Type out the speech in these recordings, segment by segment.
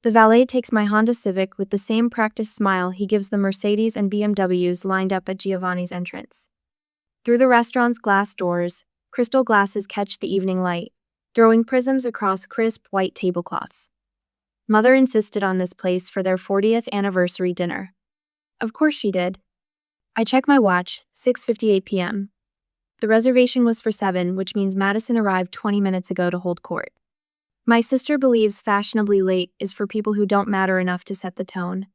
The valet takes my Honda Civic with the same practiced smile he gives the Mercedes and BMWs lined up at Giovanni's entrance. Through the restaurant's glass doors, crystal glasses catch the evening light, throwing prisms across crisp white tablecloths. Mother insisted on this place for their 40th anniversary dinner. Of course she did. I check my watch, 6:58 p.m. The reservation was for 7, which means Madison arrived 20 minutes ago to hold court. My sister believes fashionably late is for people who don't matter enough to set the tone.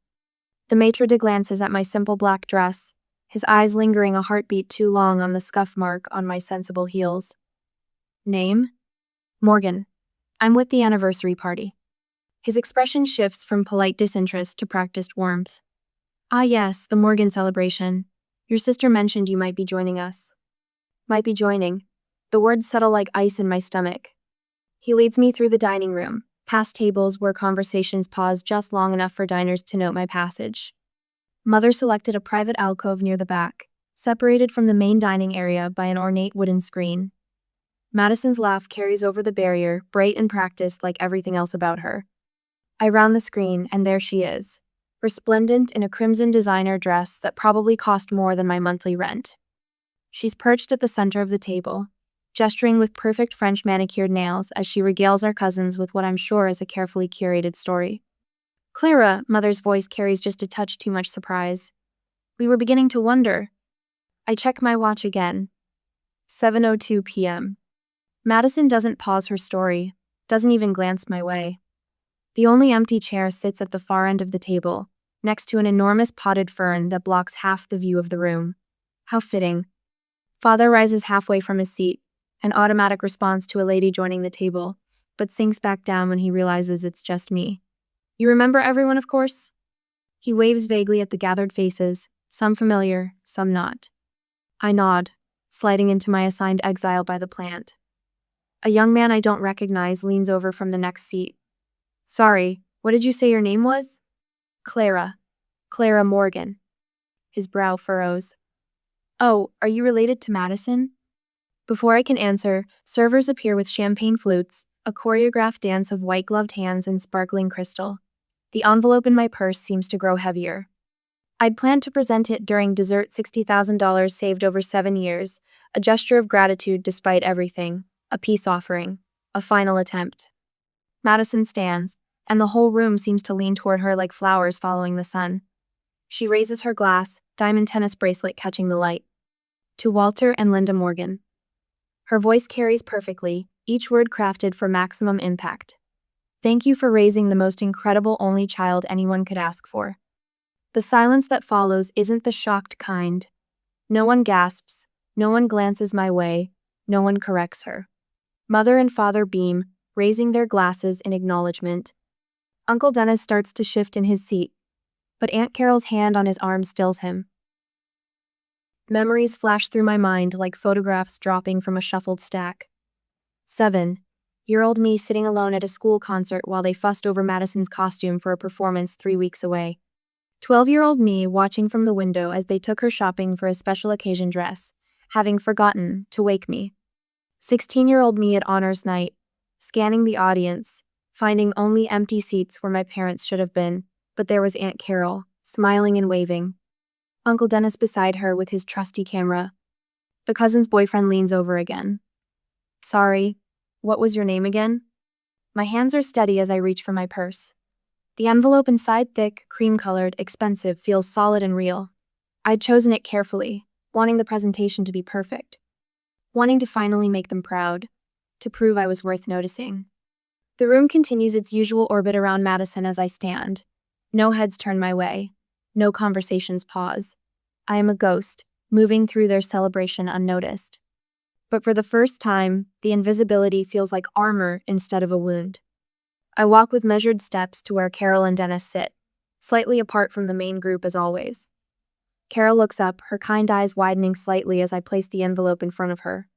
The maitre d' glances at my simple black dress, his eyes lingering a heartbeat too long on the scuff mark on my sensible heels. Name? Morgan. I'm with the anniversary party. His expression shifts from polite disinterest to practiced warmth. Ah yes, the Morgan celebration. Your sister mentioned you might be joining us. Might be joining. The words settle like ice in my stomach. He leads me through the dining room, past tables where conversations pause just long enough for diners to note my passage. Mother selected a private alcove near the back, separated from the main dining area by an ornate wooden screen. Madison's laugh carries over the barrier, bright and practiced like everything else about her. I round the screen, and there she is, resplendent in a crimson designer dress that probably cost more than my monthly rent. She's perched at the center of the table, gesturing with perfect French manicured nails as she regales our cousins with what I'm sure is a carefully curated story. Clara, Mother's voice carries just a touch too much surprise. We were beginning to wonder. I check my watch again. 7:02 p.m. Madison doesn't pause her story, doesn't even glance my way. The only empty chair sits at the far end of the table, next to an enormous potted fern that blocks half the view of the room. How fitting. Father rises halfway from his seat, an automatic response to a lady joining the table, but sinks back down when he realizes it's just me. You remember everyone, of course? He waves vaguely at the gathered faces, some familiar, some not. I nod, sliding into my assigned exile by the plant. A young man I don't recognize leans over from the next seat. Sorry, what did you say your name was? Clara. Clara Morgan. His brow furrows. Oh, are you related to Madison? Before I can answer, servers appear with champagne flutes, a choreographed dance of white-gloved hands and sparkling crystal. The envelope in my purse seems to grow heavier. I'd planned to present it during dessert $60,000 saved over 7 years, a gesture of gratitude despite everything, a peace offering, a final attempt. Madison stands, and the whole room seems to lean toward her like flowers following the sun. She raises her glass, diamond tennis bracelet catching the light. To Walter and Linda Morgan. Her voice carries perfectly, each word crafted for maximum impact. Thank you for raising the most incredible only child anyone could ask for. The silence that follows isn't the shocked kind. No one gasps, no one glances my way, no one corrects her. Mother and father beam, raising their glasses in acknowledgement. Uncle Dennis starts to shift in his seat, but Aunt Carol's hand on his arm stills him. Memories flash through my mind like photographs dropping from a shuffled stack. 7-year-old me sitting alone at a school concert while they fussed over Madison's costume for a performance 3 weeks away. 12-year-old me watching from the window as they took her shopping for a special occasion dress, having forgotten to wake me. 16-year-old me at honors night, scanning the audience, finding only empty seats where my parents should have been, but there was Aunt Carol, smiling and waving. Uncle Dennis beside her with his trusty camera. The cousin's boyfriend leans over again. Sorry, what was your name again? My hands are steady as I reach for my purse. The envelope inside, thick, cream-colored, expensive, feels solid and real. I'd chosen it carefully, wanting the presentation to be perfect. Wanting to finally make them proud, to prove I was worth noticing. The room continues its usual orbit around Madison as I stand. No heads turn my way. No conversations pause. I am a ghost, moving through their celebration unnoticed. But for the first time, the invisibility feels like armor instead of a wound. I walk with measured steps to where Carol and Dennis sit, slightly apart from the main group as always. Carol looks up, her kind eyes widening slightly as I place the envelope in front of her.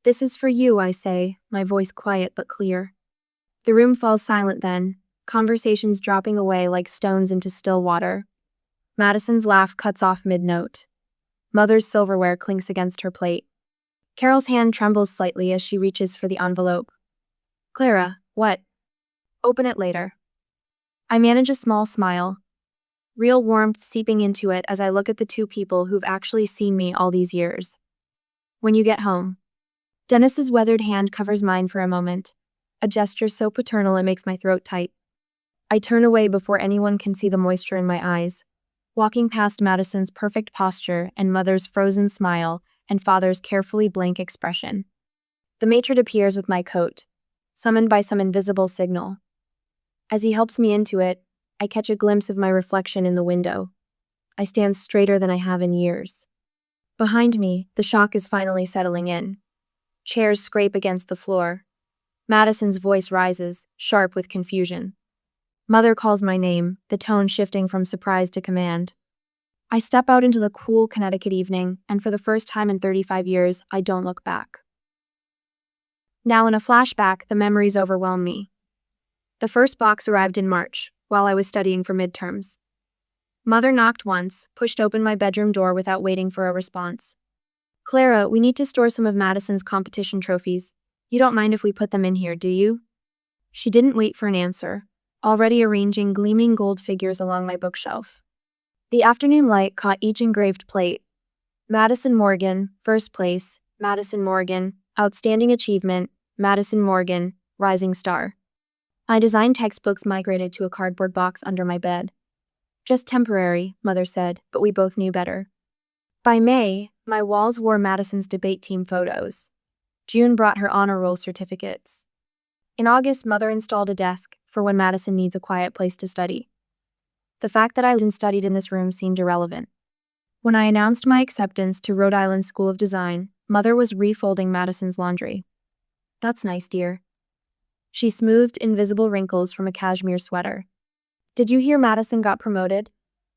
This is for you, I say, my voice quiet but clear. The room falls silent then, conversations dropping away like stones into still water. Madison's laugh cuts off mid-note. Mother's silverware clinks against her plate. Carol's hand trembles slightly as she reaches for the envelope. Clara, what? Open it later. I manage a small smile, real warmth seeping into it as I look at the two people who've actually seen me all these years. When you get home. Dennis's weathered hand covers mine for a moment, a gesture so paternal it makes my throat tight. I turn away before anyone can see the moisture in my eyes, walking past Madison's perfect posture and mother's frozen smile and father's carefully blank expression. The matron appears with my coat, summoned by some invisible signal. As he helps me into it, I catch a glimpse of my reflection in the window. I stand straighter than I have in years. Behind me, the shock is finally settling in. Chairs scrape against the floor. Madison's voice rises, sharp with confusion. Mother calls my name, the tone shifting from surprise to command. I step out into the cool Connecticut evening, and for the first time in 35 years, I don't look back. Now in a flashback, the memories overwhelm me. The first box arrived in March, while I was studying for midterms. Mother knocked once, pushed open my bedroom door without waiting for a response. "Clara, we need to store some of Madison's competition trophies. You don't mind if we put them in here, do you?" She didn't wait for an answer, already arranging gleaming gold figures along my bookshelf. The afternoon light caught each engraved plate. Madison Morgan, first place. Madison Morgan, outstanding achievement. Madison Morgan, rising star. My design textbooks migrated to a cardboard box under my bed. "Just temporary," Mother said, but we both knew better. By May, my walls wore Madison's debate team photos. June brought her honor roll certificates. In August, Mother installed a desk for when Madison needs a quiet place to study. The fact that I lived and studied in this room seemed irrelevant. When I announced my acceptance to Rhode Island School of Design, Mother was refolding Madison's laundry. "That's nice, dear." She smoothed invisible wrinkles from a cashmere sweater. "Did you hear Madison got promoted?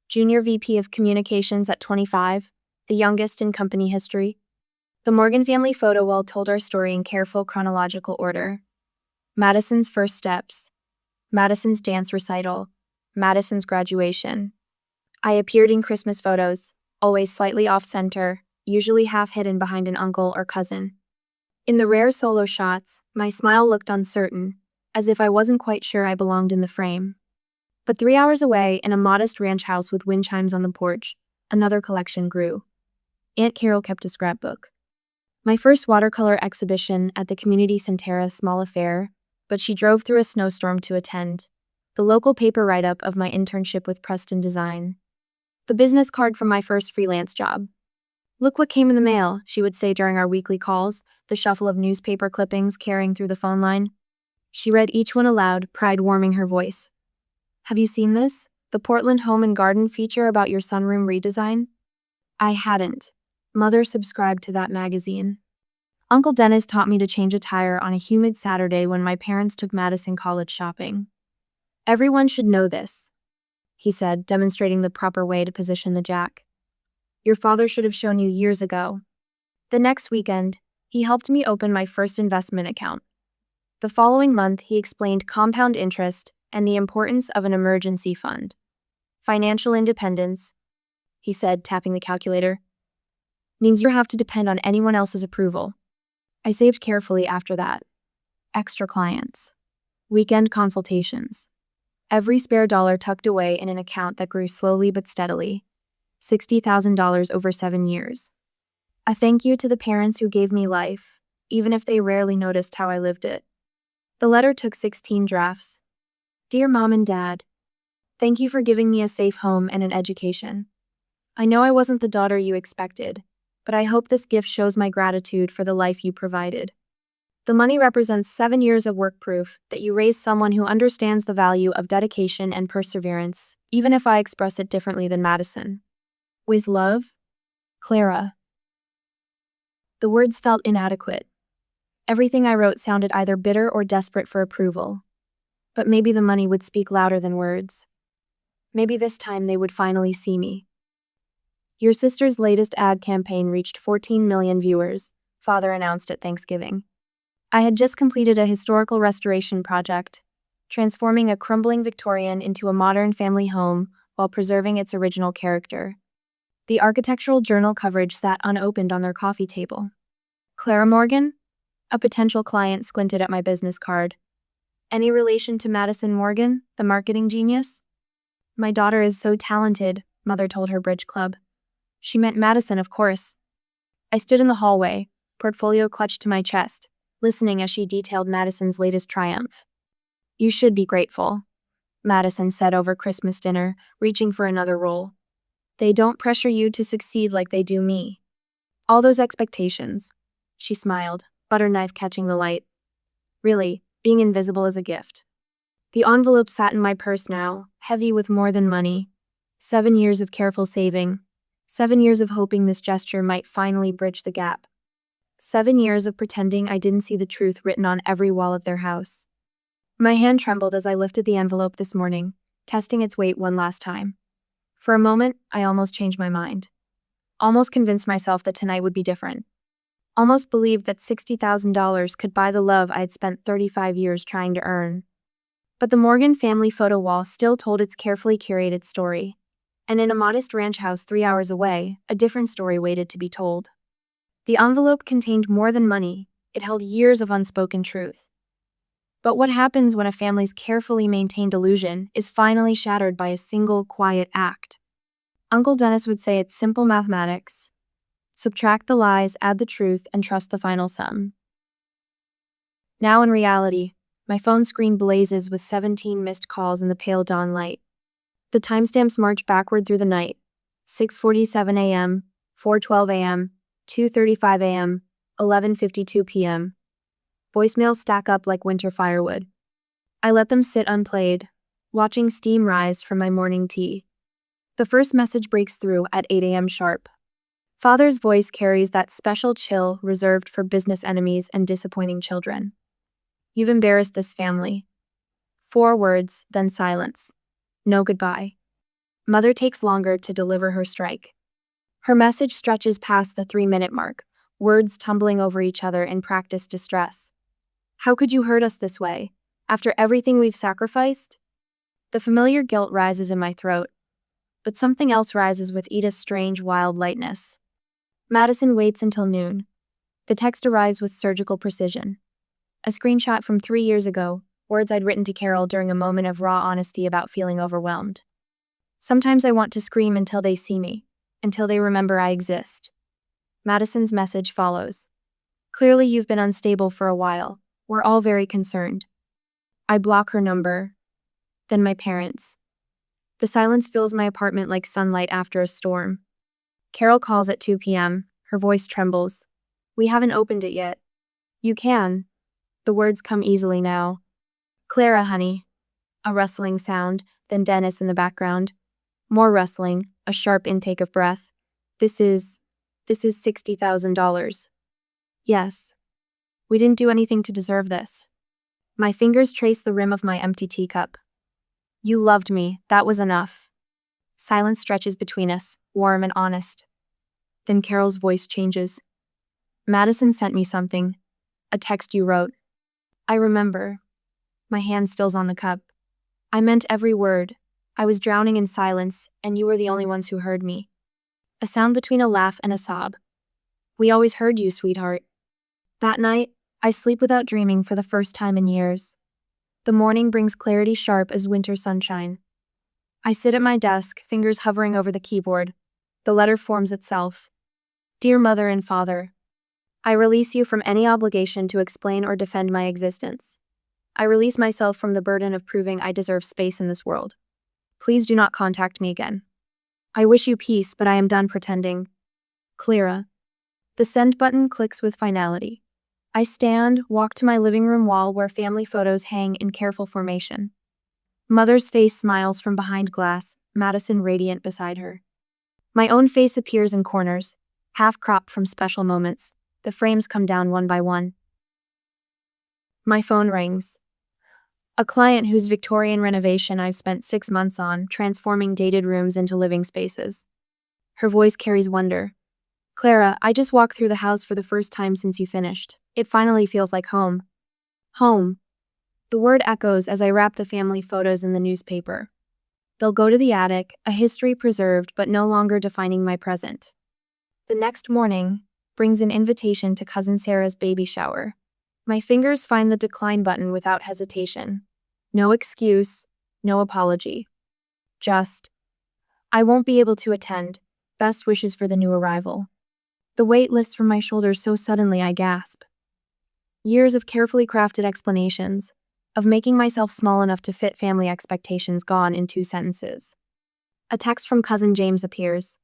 Junior VP of Communications at 25, the youngest in company history." The Morgan family photo wall told our story in careful chronological order. Madison's first steps, Madison's dance recital, Madison's graduation. I appeared in Christmas photos, always slightly off-center, usually half hidden behind an uncle or cousin. In the rare solo shots, my smile looked uncertain, as if I wasn't quite sure I belonged in the frame. But 3 hours away, in a modest ranch house with wind chimes on the porch, another collection grew. Aunt Carol kept a scrapbook. My first watercolor exhibition at the Community Centera small affair, but she drove through a snowstorm to attend. The local paper write-up of my internship with Preston Design. The business card from my first freelance job. "Look what came in the mail," she would say during our weekly calls, the shuffle of newspaper clippings carrying through the phone line. She read each one aloud, pride warming her voice. "Have you seen this? The Portland Home and Garden feature about your sunroom redesign?" I hadn't. Mother subscribed to that magazine. Uncle Dennis taught me to change a tire on a humid Saturday when my parents took Madison college shopping. "Everyone should know this," he said, demonstrating the proper way to position the jack. "Your father should have shown you years ago." The next weekend, he helped me open my first investment account. The following month, he explained compound interest and the importance of an emergency fund. "Financial independence," he said, tapping the calculator, "means you have to depend on anyone else's approval." I saved carefully after that. Extra clients. Weekend consultations. Every spare dollar tucked away in an account that grew slowly but steadily. $60,000 over 7 years. A thank you to the parents who gave me life, even if they rarely noticed how I lived it. The letter took 16 drafts. "Dear Mom and Dad, thank you for giving me a safe home and an education. I know I wasn't the daughter you expected, but I hope this gift shows my gratitude for the life you provided. The money represents 7 years of work proof that you raised someone who understands the value of dedication and perseverance, even if I express it differently than Madison. With love, Clara." The words felt inadequate. Everything I wrote sounded either bitter or desperate for approval. But maybe the money would speak louder than words. Maybe this time they would finally see me. "Your sister's latest ad campaign reached 14 million viewers," Father announced at Thanksgiving. I had just completed a historical restoration project, transforming a crumbling Victorian into a modern family home while preserving its original character. The Architectural Journal coverage sat unopened on their coffee table. "Clara Morgan?" A potential client squinted at my business card. Any relation to Madison Morgan, the marketing genius? My daughter is so talented, Mother told her bridge club. She meant Madison, of course. I stood in the hallway, portfolio clutched to my chest, listening as she detailed Madison's latest triumph. You should be grateful, Madison said over Christmas dinner, reaching for another roll. They don't pressure you to succeed like they do me. All those expectations. She smiled, butter knife catching the light. Really, being invisible is a gift. The envelope sat in my purse now, heavy with more than money. 7 years of careful saving. 7 years of hoping this gesture might finally bridge the gap. 7 years of pretending I didn't see the truth written on every wall of their house. My hand trembled as I lifted the envelope this morning, testing its weight one last time. For a moment, I almost changed my mind. Almost convinced myself that tonight would be different. Almost believed that $60,000 could buy the love I had spent 35 years trying to earn. But the Morgan family photo wall still told its carefully curated story. And in a modest ranch house 3 hours away, a different story waited to be told. The envelope contained more than money. It held years of unspoken truth. But what happens when a family's carefully maintained illusion is finally shattered by a single quiet act? Uncle Dennis would say it's simple mathematics. Subtract the lies, add the truth, and trust the final sum. Now in reality, my phone screen blazes with 17 missed calls in the pale dawn light. The timestamps march backward through the night. 6:47 a.m., 4:12 a.m., 2:35 a.m., 11:52 p.m. Voicemails stack up like winter firewood. I let them sit unplayed, watching steam rise from my morning tea. The first message breaks through at 8 a.m. sharp. Father's voice carries that special chill reserved for business enemies and disappointing children. You've embarrassed this family. 4 words, then silence. No goodbye. Mother takes longer to deliver her strike. Her message stretches past the 3-minute mark, words tumbling over each other in practiced distress. How could you hurt us this way, after everything we've sacrificed? The familiar guilt rises in my throat, but something else rises with Ida's strange, wild lightness. Madison waits until noon. The text arrives with surgical precision. A screenshot from 3 years ago, words I'd written to Carol during a moment of raw honesty about feeling overwhelmed. Sometimes I want to scream until they see me, until they remember I exist. Madison's message follows. Clearly you've been unstable for a while. We're all very concerned. I block her number. Then my parents. The silence fills my apartment like sunlight after a storm. Carol calls at 2 p.m. Her voice trembles. We haven't opened it yet. You can. The words come easily now. Clara, honey. A rustling sound, then Dennis in the background. More rustling, a sharp intake of breath. This is $60,000. Yes. We didn't do anything to deserve this. My fingers trace the rim of my empty teacup. You loved me, that was enough. Silence stretches between us, warm and honest. Then Carol's voice changes. Madison sent me something. A text you wrote. I remember. My hand still's on the cup. I meant every word. I was drowning in silence, and you were the only ones who heard me. A sound between a laugh and a sob. We always heard you, sweetheart. That night, I sleep without dreaming for the first time in years. The morning brings clarity sharp as winter sunshine. I sit at my desk, fingers hovering over the keyboard. The letter forms itself. Dear Mother and Father, I release you from any obligation to explain or defend my existence. I release myself from the burden of proving I deserve space in this world. Please do not contact me again. I wish you peace, but I am done pretending. Clara. The send button clicks with finality. I stand, walk to my living room wall where family photos hang in careful formation. Mother's face smiles from behind glass, Madison radiant beside her. My own face appears in corners, half-cropped from special moments. The frames come down one by one. My phone rings. A client whose Victorian renovation I've spent 6 months on, transforming dated rooms into living spaces. Her voice carries wonder. Clara, I just walked through the house for the first time since you finished. It finally feels like home. Home. The word echoes as I wrap the family photos in the newspaper. They'll go to the attic, a history preserved but no longer defining my present. The next morning brings an invitation to Cousin Sarah's baby shower. My fingers find the decline button without hesitation. No excuse, no apology. Just, I won't be able to attend. Best wishes for the new arrival. The weight lifts from my shoulders so suddenly I gasp. Years of carefully crafted explanations, of making myself small enough to fit family expectations gone in 2 sentences. A text from cousin James appears.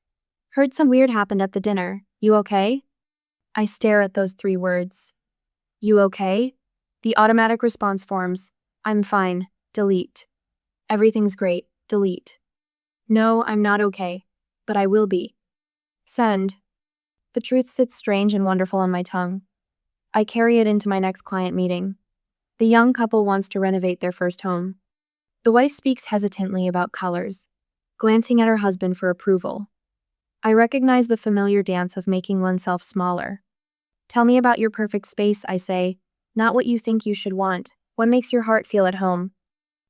Heard some weird happened at the dinner. You okay? I stare at those 3 words. You okay? The automatic response forms. I'm fine. Delete. Everything's great. Delete. No, I'm not okay. But I will be. Send. The truth sits strange and wonderful on my tongue. I carry it into my next client meeting. The young couple wants to renovate their first home. The wife speaks hesitantly about colors, glancing at her husband for approval. I recognize the familiar dance of making oneself smaller. Tell me about your perfect space, I say, not what you think you should want. What makes your heart feel at home?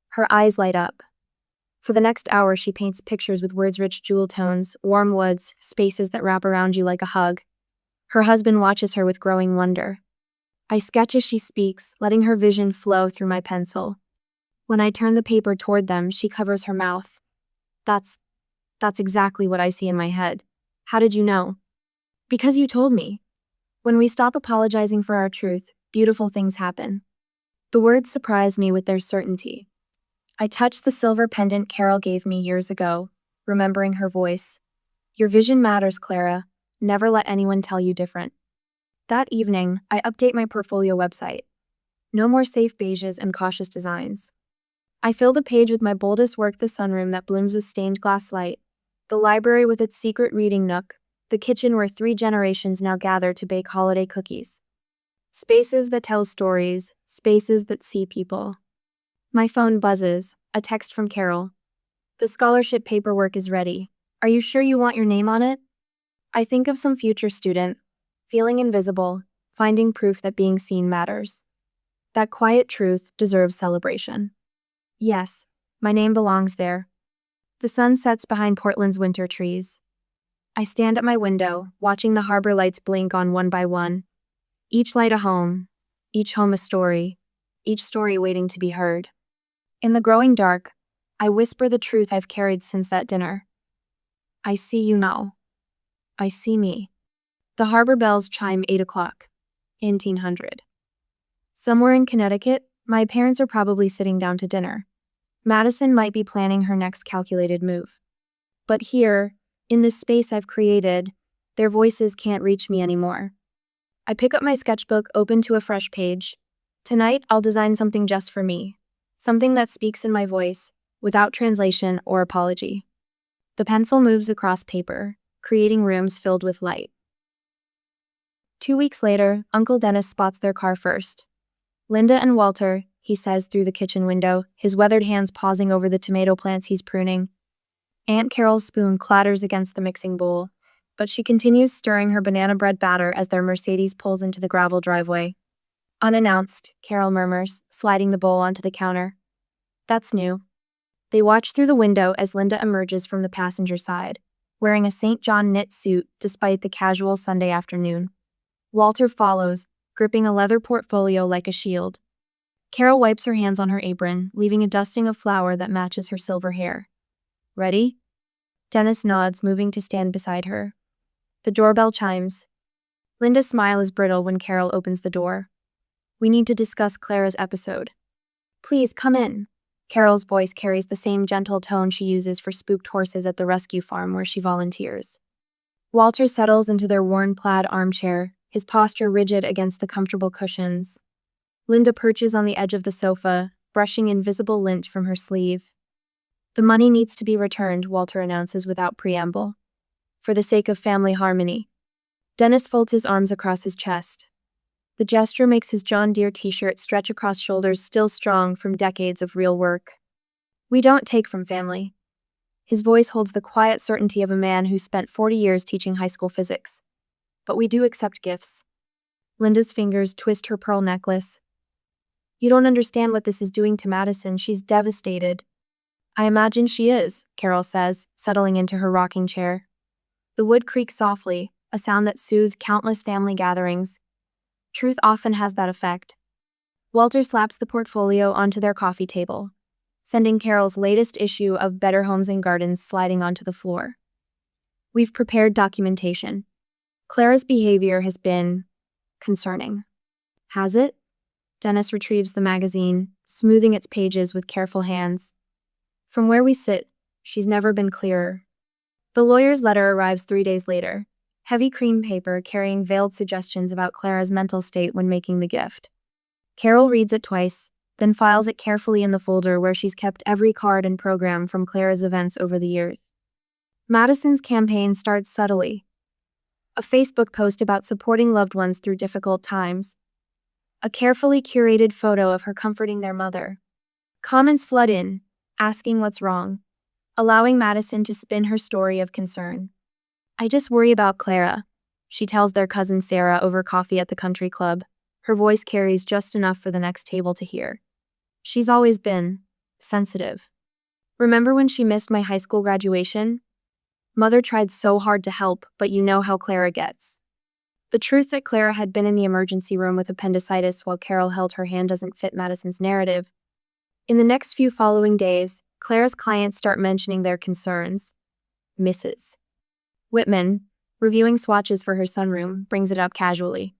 Her eyes light up. For the next hour, she paints pictures with words-rich jewel tones, warm woods, spaces that wrap around you like a hug. Her husband watches her with growing wonder. I sketch as she speaks, letting her vision flow through my pencil. When I turn the paper toward them, she covers her mouth. That's exactly what I see in my head. How did you know? Because you told me. When we stop apologizing for our truth, beautiful things happen. The words surprise me with their certainty. I touch the silver pendant Carol gave me years ago, remembering her voice. Your vision matters, Clara. Never let anyone tell you different. That evening, I update my portfolio website. No more safe beiges and cautious designs. I fill the page with my boldest work, the sunroom that blooms with stained glass light, the library with its secret reading nook, the kitchen where 3 generations now gather to bake holiday cookies. Spaces that tell stories, spaces that see people. My phone buzzes, a text from Carol. The scholarship paperwork is ready. Are you sure you want your name on it? I think of some future student, feeling invisible, finding proof that being seen matters. That quiet truth deserves celebration. Yes, my name belongs there. The sun sets behind Portland's winter trees. I stand at my window, watching the harbor lights blink on one by one. Each light a home, each home a story, each story waiting to be heard. In the growing dark, I whisper the truth I've carried since that dinner. I see you now. I see me. The harbor bells chime 8 o'clock. 1800. Somewhere in Connecticut, my parents are probably sitting down to dinner. Madison might be planning her next calculated move. But here, in this space I've created, their voices can't reach me anymore. I pick up my sketchbook, open to a fresh page. Tonight, I'll design something just for me. Something that speaks in my voice, without translation or apology. The pencil moves across paper, creating rooms filled with light. 2 weeks later, Uncle Dennis spots their car first. Linda and Walter, he says through the kitchen window, his weathered hands pausing over the tomato plants he's pruning. Aunt Carol's spoon clatters against the mixing bowl, but she continues stirring her banana bread batter as their Mercedes pulls into the gravel driveway. Unannounced, Carol murmurs, sliding the bowl onto the counter. That's new. They watch through the window as Linda emerges from the passenger side, wearing a St. John knit suit despite the casual Sunday afternoon. Walter follows, gripping a leather portfolio like a shield. Carol wipes her hands on her apron, leaving a dusting of flour that matches her silver hair. Ready? Dennis nods, moving to stand beside her. The doorbell chimes. Linda's smile is brittle when Carol opens the door. We need to discuss Clara's episode. Please, come in. Carol's voice carries the same gentle tone she uses for spooked horses at the rescue farm where she volunteers. Walter settles into their worn plaid armchair, his posture rigid against the comfortable cushions. Linda perches on the edge of the sofa, brushing invisible lint from her sleeve. The money needs to be returned, Walter announces without preamble. For the sake of family harmony. Dennis folds his arms across his chest. The gesture makes his John Deere t-shirt stretch across shoulders still strong from decades of real work. We don't take from family. His voice holds the quiet certainty of a man who spent 40 years teaching high school physics. But we do accept gifts. Linda's fingers twist her pearl necklace. You don't understand what this is doing to Madison. She's devastated. I imagine she is, Carol says, settling into her rocking chair. The wood creaks softly, a sound that soothed countless family gatherings. Truth often has that effect, Walter slaps the portfolio onto their coffee table, sending Carol's latest issue of Better Homes and Gardens sliding onto the floor. We've prepared documentation. Clara's behavior has been concerning. Has it? Dennis retrieves the magazine, smoothing its pages with careful hands. From where we sit, she's never been clearer. The lawyer's letter arrives 3 days later, heavy cream paper carrying veiled suggestions about Clara's mental state when making the gift. Carol reads it twice, then files it carefully in the folder where she's kept every card and program from Clara's events over the years. Madison's campaign starts subtly. A Facebook post about supporting loved ones through difficult times. A carefully curated photo of her comforting their mother. Comments flood in, asking what's wrong, allowing Madison to spin her story of concern. I just worry about Clara, she tells their cousin Sarah over coffee at the country club. Her voice carries just enough for the next table to hear. She's always been sensitive. Remember when she missed my high school graduation? Mother tried so hard to help, but you know how Clara gets. The truth that Clara had been in the emergency room with appendicitis while Carol held her hand doesn't fit Madison's narrative. In the next few following days, Clara's clients start mentioning their concerns. Mrs. Whitman, reviewing swatches for her sunroom, brings it up casually.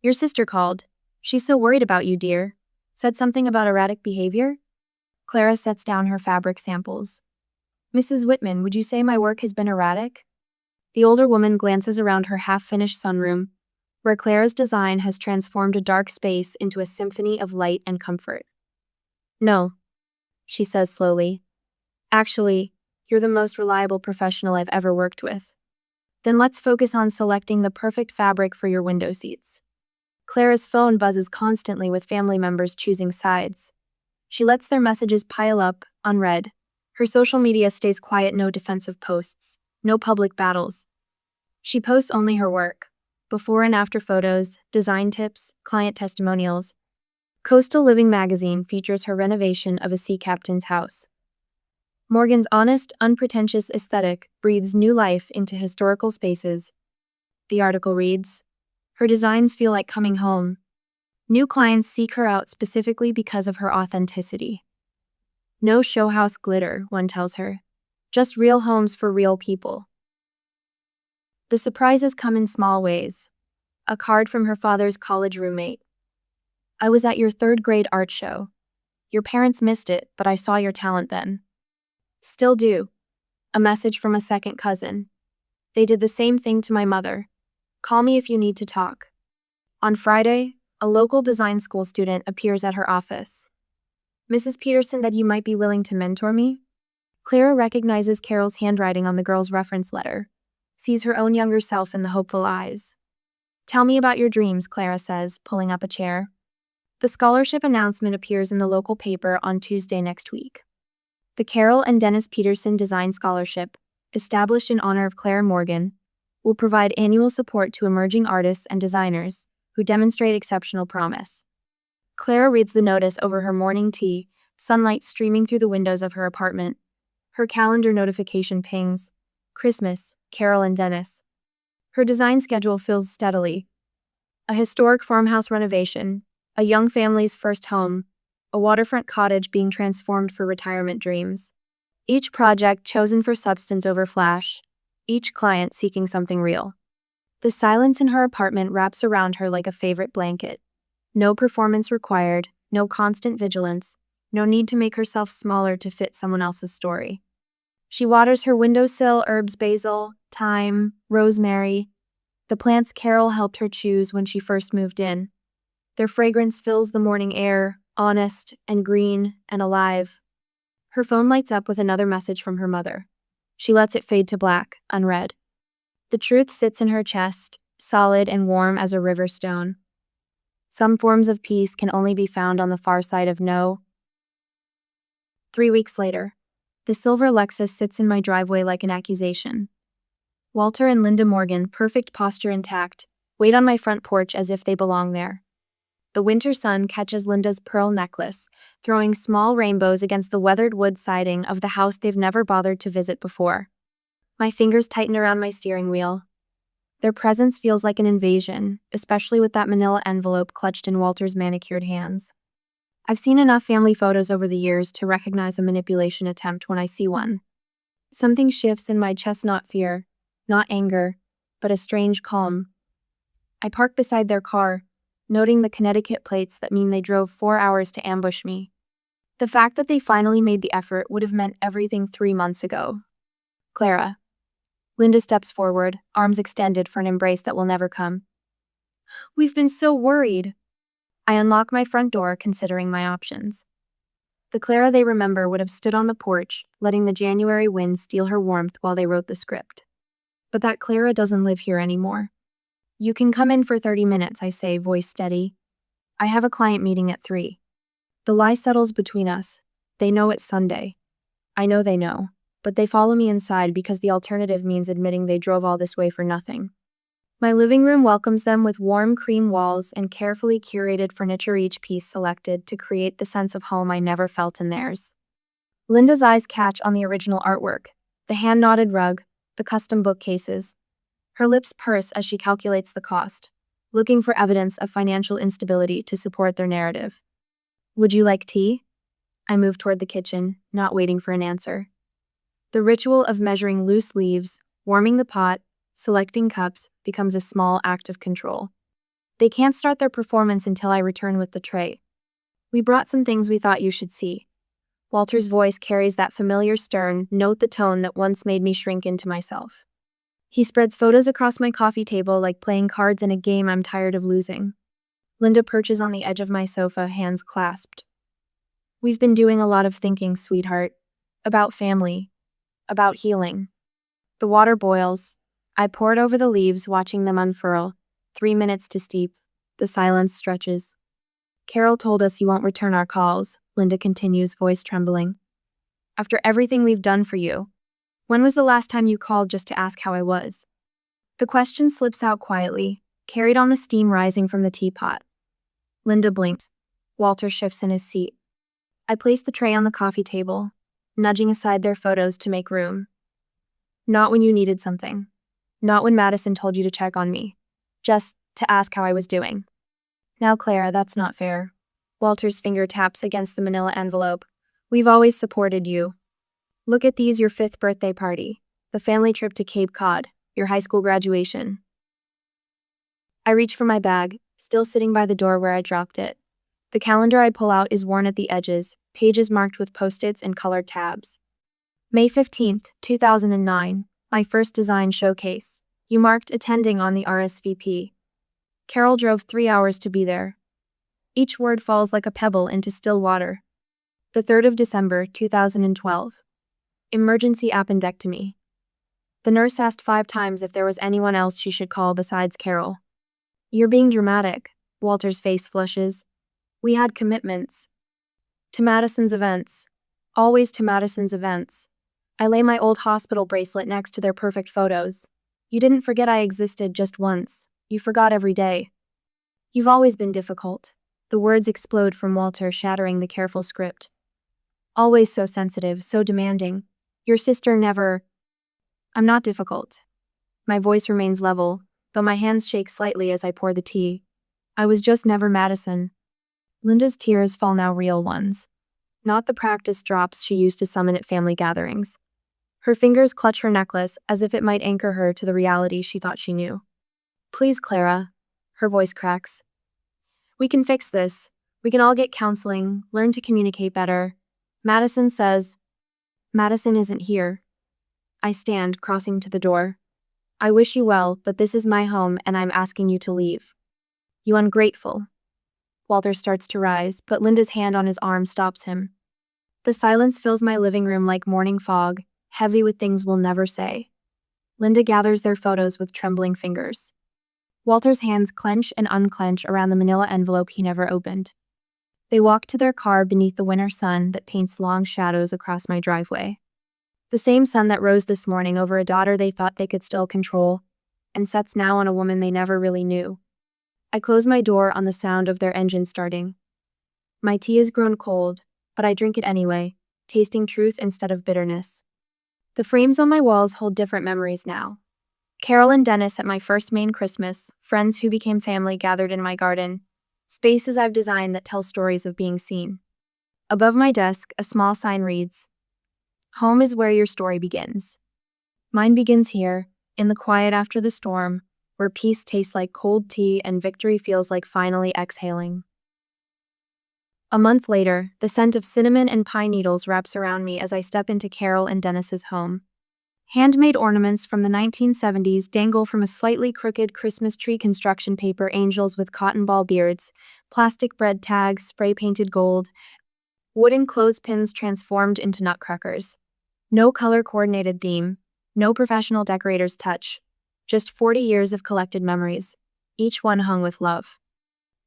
Your sister called. She's so worried about you, dear. Said something about erratic behavior? Clara sets down her fabric samples. Mrs. Whitman, would you say my work has been erratic? The older woman glances around her half-finished sunroom, where Clara's design has transformed a dark space into a symphony of light and comfort. No, she says slowly. Actually, you're the most reliable professional I've ever worked with. Then let's focus on selecting the perfect fabric for your window seats. Clara's phone buzzes constantly with family members choosing sides. She lets their messages pile up, unread. Her social media stays quiet, no defensive posts, no public battles. She posts only her work, before and after photos, design tips, client testimonials. Coastal Living magazine features her renovation of a sea captain's house. Morgan's honest, unpretentious aesthetic breathes new life into historical spaces. The article reads, her designs feel like coming home. New clients seek her out specifically because of her authenticity. No showhouse glitter, one tells her. Just real homes for real people. The surprises come in small ways. A card from her father's college roommate. I was at your 3rd grade art show. Your parents missed it, but I saw your talent then. Still do. A message from a second cousin. They did the same thing to my mother. Call me if you need to talk. On Friday, a local design school student appears at her office. Mrs. Peterson said you might be willing to mentor me? Clara recognizes Carol's handwriting on the girl's reference letter, sees her own younger self in the hopeful eyes. Tell me about your dreams, Clara says, pulling up a chair. The scholarship announcement appears in the local paper on Tuesday next week. The Carol and Dennis Peterson Design Scholarship, established in honor of Clara Morgan, will provide annual support to emerging artists and designers who demonstrate exceptional promise. Clara reads the notice over her morning tea, sunlight streaming through the windows of her apartment. Her calendar notification pings. Christmas, Carol and Dennis. Her design schedule fills steadily. A historic farmhouse renovation, a young family's first home, a waterfront cottage being transformed for retirement dreams. Each project chosen for substance over flash, each client seeking something real. The silence in her apartment wraps around her like a favorite blanket. No performance required, no constant vigilance, no need to make herself smaller to fit someone else's story. She waters her windowsill herbs, basil, thyme, rosemary, the plants Carol helped her choose when she first moved in. Their fragrance fills the morning air, honest and green and alive. Her phone lights up with another message from her mother. She lets it fade to black, unread. The truth sits in her chest, solid and warm as a river stone. Some forms of peace can only be found on the far side of no. 3 weeks later, the silver Lexus sits in my driveway like an accusation. Walter and Linda Morgan, perfect posture intact, wait on my front porch as if they belong there. The winter sun catches Linda's pearl necklace, throwing small rainbows against the weathered wood siding of the house they've never bothered to visit before. My fingers tighten around my steering wheel. Their presence feels like an invasion, especially with that manila envelope clutched in Walter's manicured hands. I've seen enough family photos over the years to recognize a manipulation attempt when I see one. Something shifts in my chest, not fear, not anger, but a strange calm. I park beside their car, noting the Connecticut plates that mean they drove 4 hours to ambush me. The fact that they finally made the effort would have meant everything 3 months ago. Clara. Linda steps forward, arms extended for an embrace that will never come. We've been so worried. I unlock my front door, considering my options. The Clara they remember would have stood on the porch, letting the January wind steal her warmth while they wrote the script. But that Clara doesn't live here anymore. You can come in for 30 minutes, I say, voice steady. I have a client meeting at 3. The lie settles between us. They know it's Sunday. I know they know, but they follow me inside because the alternative means admitting they drove all this way for nothing. My living room welcomes them with warm cream walls and carefully curated furniture, each piece selected to create the sense of home I never felt in theirs. Linda's eyes catch on the original artwork, the hand-knotted rug, the custom bookcases. Her lips purse as she calculates the cost, looking for evidence of financial instability to support their narrative. Would you like tea? I move toward the kitchen, not waiting for an answer. The ritual of measuring loose leaves, warming the pot, selecting cups becomes a small act of control. They can't start their performance until I return with the tray. We brought some things we thought you should see. Walter's voice carries that familiar stern, note the tone that once made me shrink into myself. He spreads photos across my coffee table like playing cards in a game I'm tired of losing. Linda perches on the edge of my sofa, hands clasped. We've been doing a lot of thinking, sweetheart. About family. About healing. The water boils. I pour it over the leaves, watching them unfurl. 3 minutes to steep. The silence stretches. Carol told us you won't return our calls, Linda continues, voice trembling. After everything we've done for you. When was the last time you called just to ask how I was? The question slips out quietly, carried on the steam rising from the teapot. Linda blinks. Walter shifts in his seat. I place the tray on the coffee table, nudging aside their photos to make room. Not when you needed something. Not when Madison told you to check on me. Just to ask how I was doing. Now, Clara, that's not fair. Walter's finger taps against the manila envelope. We've always supported you. Look at these, your 5th birthday party, the family trip to Cape Cod, your high school graduation. I reach for my bag, still sitting by the door where I dropped it. The calendar I pull out is worn at the edges, pages marked with post-its and colored tabs. May 15th, 2009, my first design showcase. You marked attending on the RSVP. Carol drove 3 hours to be there. Each word falls like a pebble into still water. The 3rd of December, 2012. Emergency appendectomy. The nurse asked 5 times if there was anyone else she should call besides Carol. You're being dramatic. Walter's face flushes. We had commitments. To Madison's events. Always to Madison's events. I lay my old hospital bracelet next to their perfect photos. You didn't forget I existed just once. You forgot every day. You've always been difficult. The words explode from Walter, shattering the careful script. Always so sensitive, so demanding. Your sister never... I'm not difficult. My voice remains level, though my hands shake slightly as I pour the tea. I was just never Madison. Linda's tears fall now, real ones. Not the practice drops she used to summon at family gatherings. Her fingers clutch her necklace as if it might anchor her to the reality she thought she knew. Please, Clara. Her voice cracks. We can fix this. We can all get counseling, learn to communicate better. Madison says... Madison isn't here. I stand, crossing to the door. I wish you well, but this is my home and I'm asking you to leave. You ungrateful. Walter starts to rise, but Linda's hand on his arm stops him. The silence fills my living room like morning fog, heavy with things we'll never say. Linda gathers their photos with trembling fingers. Walter's hands clench and unclench around the manila envelope he never opened. They walk to their car beneath the winter sun that paints long shadows across my driveway. The same sun that rose this morning over a daughter they thought they could still control, and sets now on a woman they never really knew. I close my door on the sound of their engine starting. My tea has grown cold, but I drink it anyway, tasting truth instead of bitterness. The frames on my walls hold different memories now. Carol and Dennis at my first Maine Christmas, friends who became family gathered in my garden, spaces I've designed that tell stories of being seen. Above my desk, a small sign reads, "Home is where your story begins." Mine begins here, in the quiet after the storm, where peace tastes like cold tea and victory feels like finally exhaling. A month later, the scent of cinnamon and pine needles wraps around me as I step into Carol and Dennis's home. Handmade ornaments from the 1970s dangle from a slightly crooked Christmas tree construction paper, angels with cotton ball beards, plastic bread tags spray-painted gold, wooden clothespins transformed into nutcrackers. No color-coordinated theme, no professional decorator's touch, just 40 years of collected memories, each one hung with love.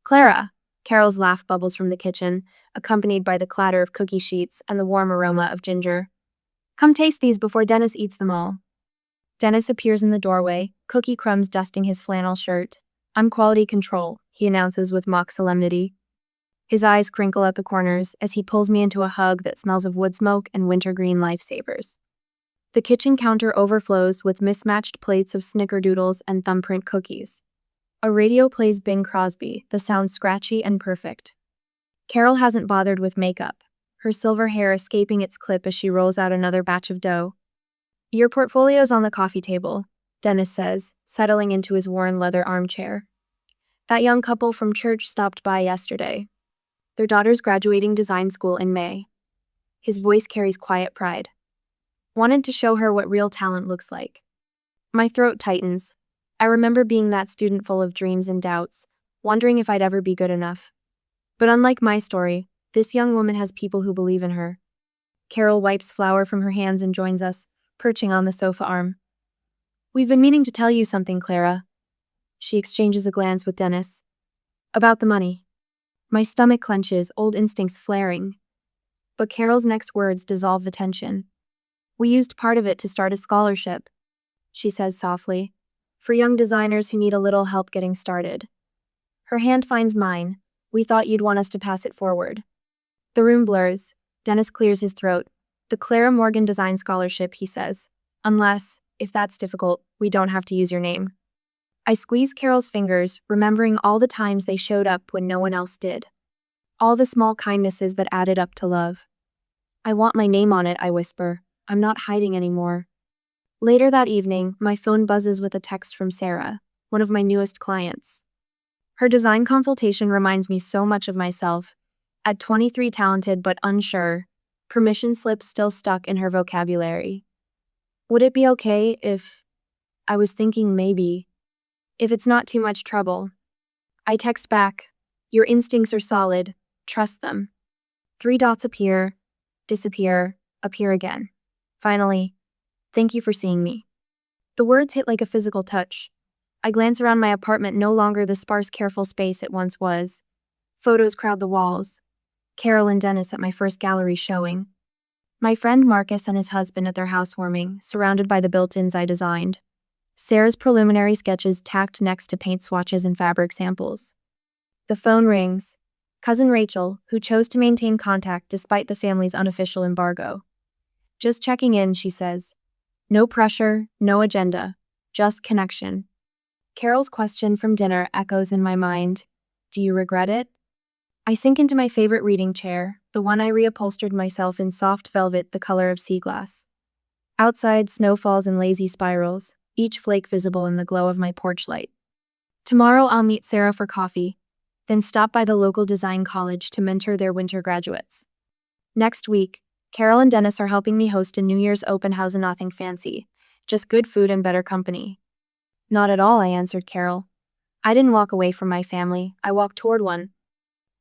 "Clara!" Carol's laugh bubbles from the kitchen, accompanied by the clatter of cookie sheets and the warm aroma of ginger. "Come taste these before Dennis eats them all." Dennis appears in the doorway, cookie crumbs dusting his flannel shirt. "I'm quality control," he announces with mock solemnity. His eyes crinkle at the corners as he pulls me into a hug that smells of wood smoke and wintergreen lifesavers. The kitchen counter overflows with mismatched plates of snickerdoodles and thumbprint cookies. A radio plays Bing Crosby, the sound scratchy and perfect. Carol hasn't bothered with makeup, her silver hair escaping its clip as she rolls out another batch of dough. "Your portfolio's on the coffee table," Dennis says, settling into his worn leather armchair. "That young couple from church stopped by yesterday. Their daughter's graduating design school in May." His voice carries quiet pride. "Wanted to show her what real talent looks like." My throat tightens. I remember being that student full of dreams and doubts, wondering if I'd ever be good enough. But unlike my story, this young woman has people who believe in her. Carol wipes flour from her hands and joins us, perching on the sofa arm. "We've been meaning to tell you something, Clara." She exchanges a glance with Dennis. "About the money." My stomach clenches, old instincts flaring. But Carol's next words dissolve the tension. "We used part of it to start a scholarship," she says softly, "for young designers who need a little help getting started." Her hand finds mine. "We thought you'd want us to pass it forward." The room blurs. Dennis clears his throat. "The Clara Morgan Design Scholarship," he says. "Unless, if that's difficult, we don't have to use your name." I squeeze Carol's fingers, remembering all the times they showed up when no one else did. All the small kindnesses that added up to love. "I want my name on it," I whisper. "I'm not hiding anymore." Later that evening, my phone buzzes with a text from Sarah, one of my newest clients. Her design consultation reminds me so much of myself. At 23, talented but unsure, permission slips still stuck in her vocabulary. "Would it be okay if..." I was thinking maybe. "If it's not too much trouble." I text back, "Your instincts are solid. Trust them." 3 dots appear, disappear, appear again. Finally, "Thank you for seeing me." The words hit like a physical touch. I glance around my apartment, no longer the sparse, careful space it once was. Photos crowd the walls. Carol and Dennis at my first gallery showing. My friend Marcus and his husband at their housewarming, surrounded by the built-ins I designed. Sarah's preliminary sketches tacked next to paint swatches and fabric samples. The phone rings. Cousin Rachel, who chose to maintain contact despite the family's unofficial embargo. "Just checking in," she says. No pressure, no agenda, just connection. Carol's question from dinner echoes in my mind. "Do you regret it?" I sink into my favorite reading chair, the one I reupholstered myself in soft velvet the color of sea glass. Outside, snow falls in lazy spirals, each flake visible in the glow of my porch light. Tomorrow I'll meet Sarah for coffee, then stop by the local design college to mentor their winter graduates. Next week, Carol and Dennis are helping me host a New Year's open house, and nothing fancy, just good food and better company. "Not at all," I answered Carol. "I didn't walk away from my family, I walked toward one."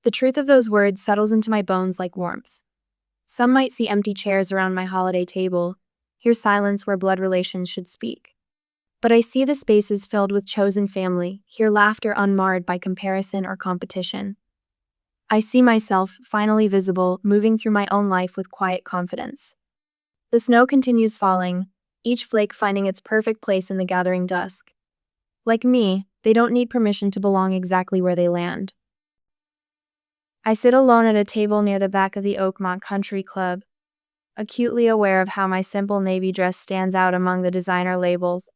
The truth of those words settles into my bones like warmth. Some might see empty chairs around my holiday table, hear silence where blood relations should speak. But I see the spaces filled with chosen family, hear laughter unmarred by comparison or competition. I see myself, finally visible, moving through my own life with quiet confidence. The snow continues falling, each flake finding its perfect place in the gathering dusk. Like me, they don't need permission to belong exactly where they land. I sit alone at a table near the back of the Oakmont Country Club, acutely aware of how my simple navy dress stands out among the designer labels,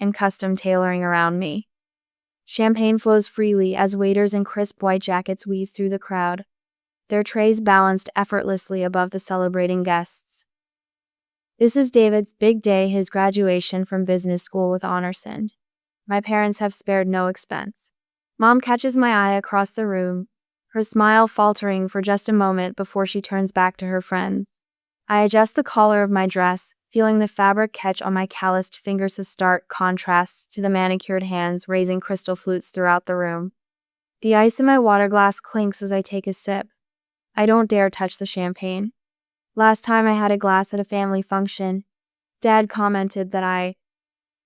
and custom tailoring around me. Champagne flows freely as waiters in crisp white jackets weave through the crowd, their trays balanced effortlessly above the celebrating guests. This is David's big day, his graduation from business school with honors. My parents have spared no expense. Mom catches my eye across the room, her smile faltering for just a moment before she turns back to her friends. I adjust the collar of my dress, feeling the fabric catch on my calloused fingers, a stark contrast to the manicured hands raising crystal flutes throughout the room. The ice in my water glass clinks as I take a sip. I don't dare touch the champagne. Last time I had a glass at a family function, Dad commented that I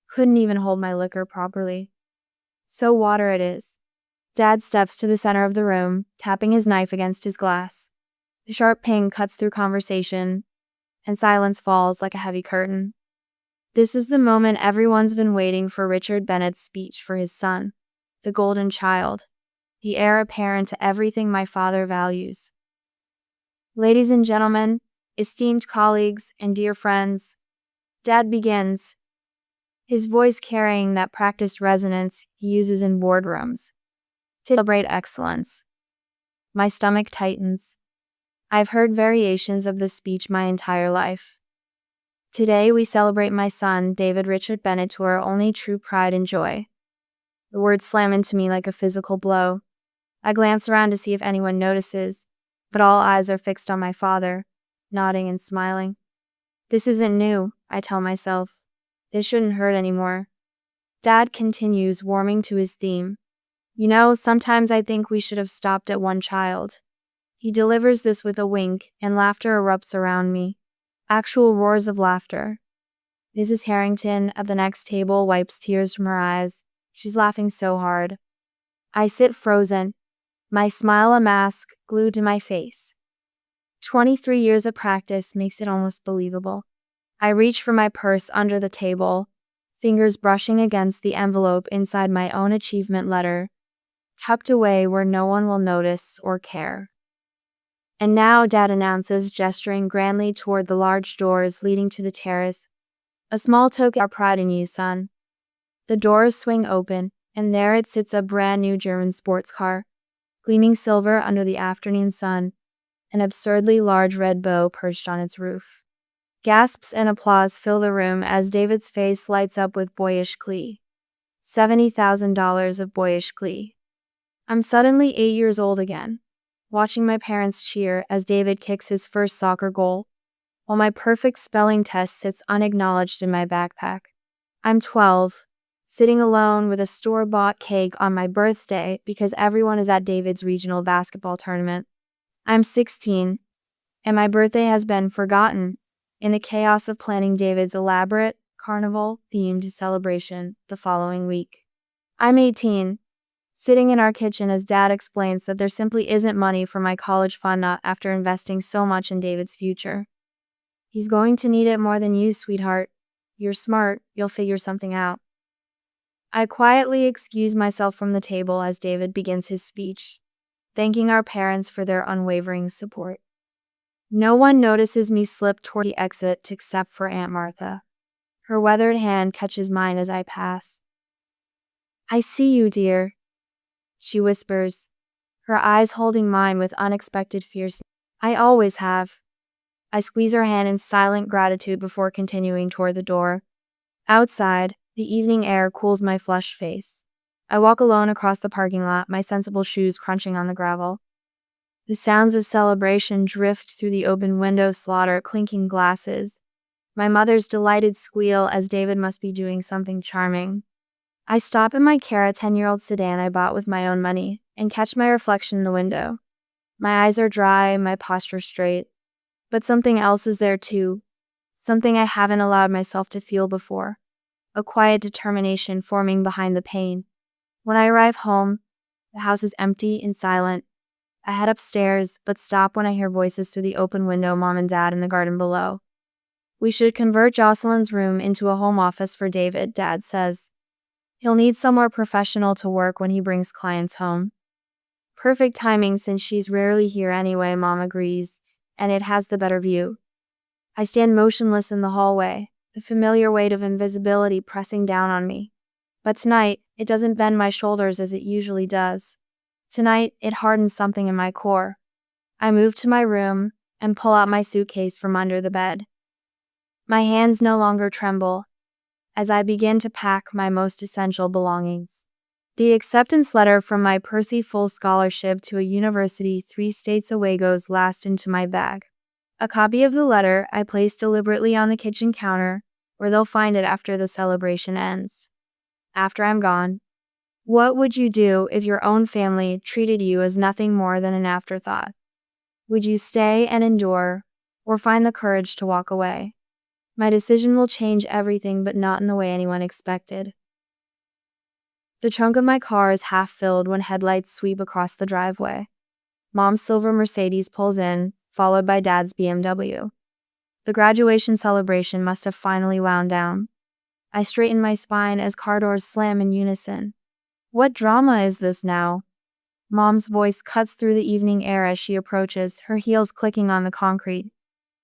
couldn't even hold my liquor properly. So water it is. Dad steps to the center of the room, tapping his knife against his glass. The sharp ping cuts through conversation, and silence falls like a heavy curtain. This is the moment everyone's been waiting for: Richard Bennett's speech for his son, the golden child, the heir apparent to everything my father values. Ladies and gentlemen, esteemed colleagues, and dear friends, Dad begins, his voice carrying that practiced resonance he uses in boardrooms to celebrate excellence. My stomach tightens. I've heard variations of this speech my entire life. Today we celebrate my son, David Richard Bennett, to our only true pride and joy. The words slam into me like a physical blow. I glance around to see if anyone notices, but all eyes are fixed on my father, nodding and smiling. This isn't new, I tell myself. This shouldn't hurt anymore. Dad continues, warming to his theme. You know, sometimes I think we should have stopped at one child. He delivers this with a wink, and laughter erupts around me. Actual roars of laughter. Mrs. Harrington at the next table wipes tears from her eyes. She's laughing so hard. I sit frozen, my smile a mask glued to my face. 23 years of practice makes it almost believable. I reach for my purse under the table, fingers brushing against the envelope inside my own achievement letter, tucked away where no one will notice or care. And now, Dad announces, gesturing grandly toward the large doors leading to the terrace. A small token of our pride in you, son. The doors swing open, and there it sits, a brand new German sports car, gleaming silver under the afternoon sun, an absurdly large red bow perched on its roof. Gasps and applause fill the room as David's face lights up with boyish glee. $70,000 of boyish glee. I'm suddenly 8 years old again, watching my parents cheer as David kicks his first soccer goal, while my perfect spelling test sits unacknowledged in my backpack. I'm 12, sitting alone with a store-bought cake on my birthday because everyone is at David's regional basketball tournament. I'm 16, and my birthday has been forgotten in the chaos of planning David's elaborate, carnival-themed celebration the following week. I'm 18, sitting in our kitchen as Dad explains that there simply isn't money for my college fund not after investing so much in David's future. He's going to need it more than you, sweetheart. You're smart, you'll figure something out. I quietly excuse myself from the table as David begins his speech, thanking our parents for their unwavering support. No one notices me slip toward the exit except for Aunt Martha. Her weathered hand catches mine as I pass. I see you, dear, she whispers, her eyes holding mine with unexpected fierceness. I always have. I squeeze her hand in silent gratitude before continuing toward the door. Outside, the evening air cools my flushed face. I walk alone across the parking lot, my sensible shoes crunching on the gravel. The sounds of celebration drift through the open window, slaughter, clinking glasses. My mother's delighted squeal as David must be doing something charming. I stop in my Cara 10-year-old sedan I bought with my own money and catch my reflection in the window. My eyes are dry, my posture straight. But something else is there too. Something I haven't allowed myself to feel before. A quiet determination forming behind the pain. When I arrive home, the house is empty and silent. I head upstairs, but stop when I hear voices through the open window, Mom and Dad in the garden below. We should convert Jocelyn's room into a home office for David, Dad says. He'll need somewhere professional to work when he brings clients home. Perfect timing since she's rarely here anyway, Mom agrees, and it has the better view. I stand motionless in the hallway, the familiar weight of invisibility pressing down on me. But tonight, it doesn't bend my shoulders as it usually does. Tonight, it hardens something in my core. I move to my room and pull out my suitcase from under the bed. My hands no longer tremble as I begin to pack my most essential belongings. The acceptance letter from my Percy full scholarship to a university 3 states away goes last into my bag. A copy of the letter I place deliberately on the kitchen counter, where they'll find it after the celebration ends. After I'm gone, what would you do if your own family treated you as nothing more than an afterthought? Would you stay and endure, or find the courage to walk away? My decision will change everything, but not in the way anyone expected. The trunk of my car is half filled when headlights sweep across the driveway. Mom's silver Mercedes pulls in, followed by Dad's BMW. The graduation celebration must have finally wound down. I straighten my spine as car doors slam in unison. What drama is this now? Mom's voice cuts through the evening air as she approaches, her heels clicking on the concrete.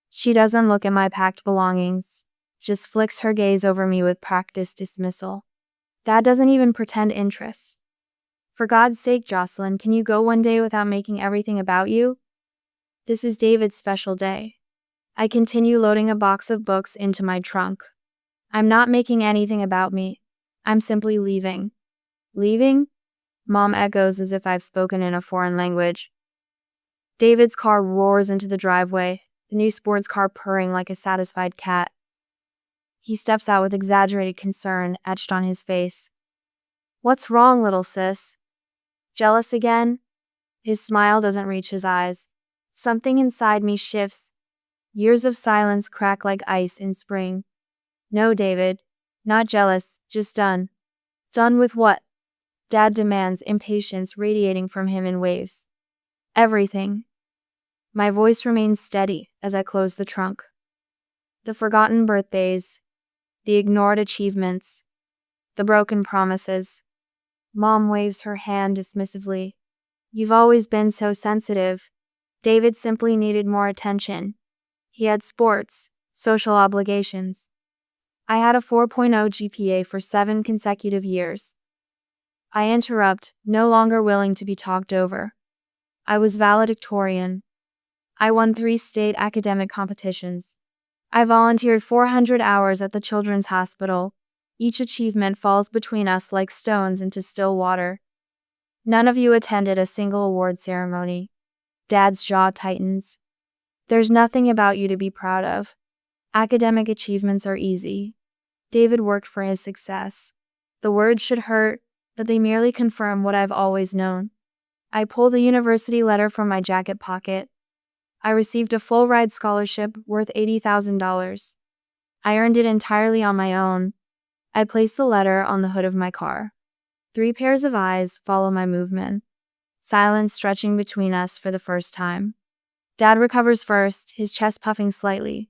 She doesn't look at my packed belongings, just flicks her gaze over me with practiced dismissal. Dad doesn't even pretend interest. For God's sake, Jocelyn, can you go one day without making everything about you? This is David's special day. I continue loading a box of books into my trunk. I'm not making anything about me. I'm simply leaving. Leaving? Mom echoes as if I've spoken in a foreign language. David's car roars into the driveway, the new sports car purring like a satisfied cat. He steps out with exaggerated concern etched on his face. What's wrong, little sis? Jealous again? His smile doesn't reach his eyes. Something inside me shifts. Years of silence crack like ice in spring. No, David. Not jealous, just done. Done with what? Dad demands, impatience radiating from him in waves. Everything. My voice remains steady as I close the trunk. The forgotten birthdays, the ignored achievements, the broken promises. Mom waves her hand dismissively. You've always been so sensitive. David simply needed more attention. He had sports, social obligations. I had a 4.0 GPA for 7 consecutive years. I interrupt, no longer willing to be talked over. I was valedictorian. I won 3 state academic competitions. I volunteered 400 hours at the Children's Hospital. Each achievement falls between us like stones into still water. None of you attended a single award ceremony. Dad's jaw tightens. There's nothing about you to be proud of. Academic achievements are easy. David worked for his success. The words should hurt, but they merely confirm what I've always known. I pull the university letter from my jacket pocket. I received a full-ride scholarship worth $80,000. I earned it entirely on my own. I place the letter on the hood of my car. 3 pairs of eyes follow my movement. Silence stretching between us for the first time. Dad recovers first, his chest puffing slightly.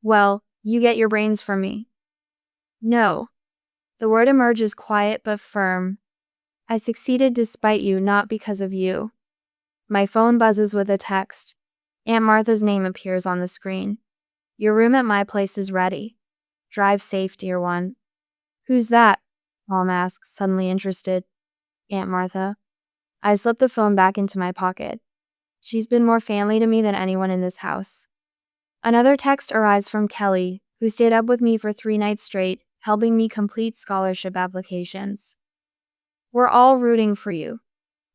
Well, you get your brains from me. No. The word emerges quiet but firm. I succeeded despite you, not because of you. My phone buzzes with a text. Aunt Martha's name appears on the screen. Your room at my place is ready. Drive safe, dear one. Who's that? Mom asks, suddenly interested. Aunt Martha. I slip the phone back into my pocket. She's been more family to me than anyone in this house. Another text arrives from Kelly, who stayed up with me for 3 nights straight, helping me complete scholarship applications. We're all rooting for you.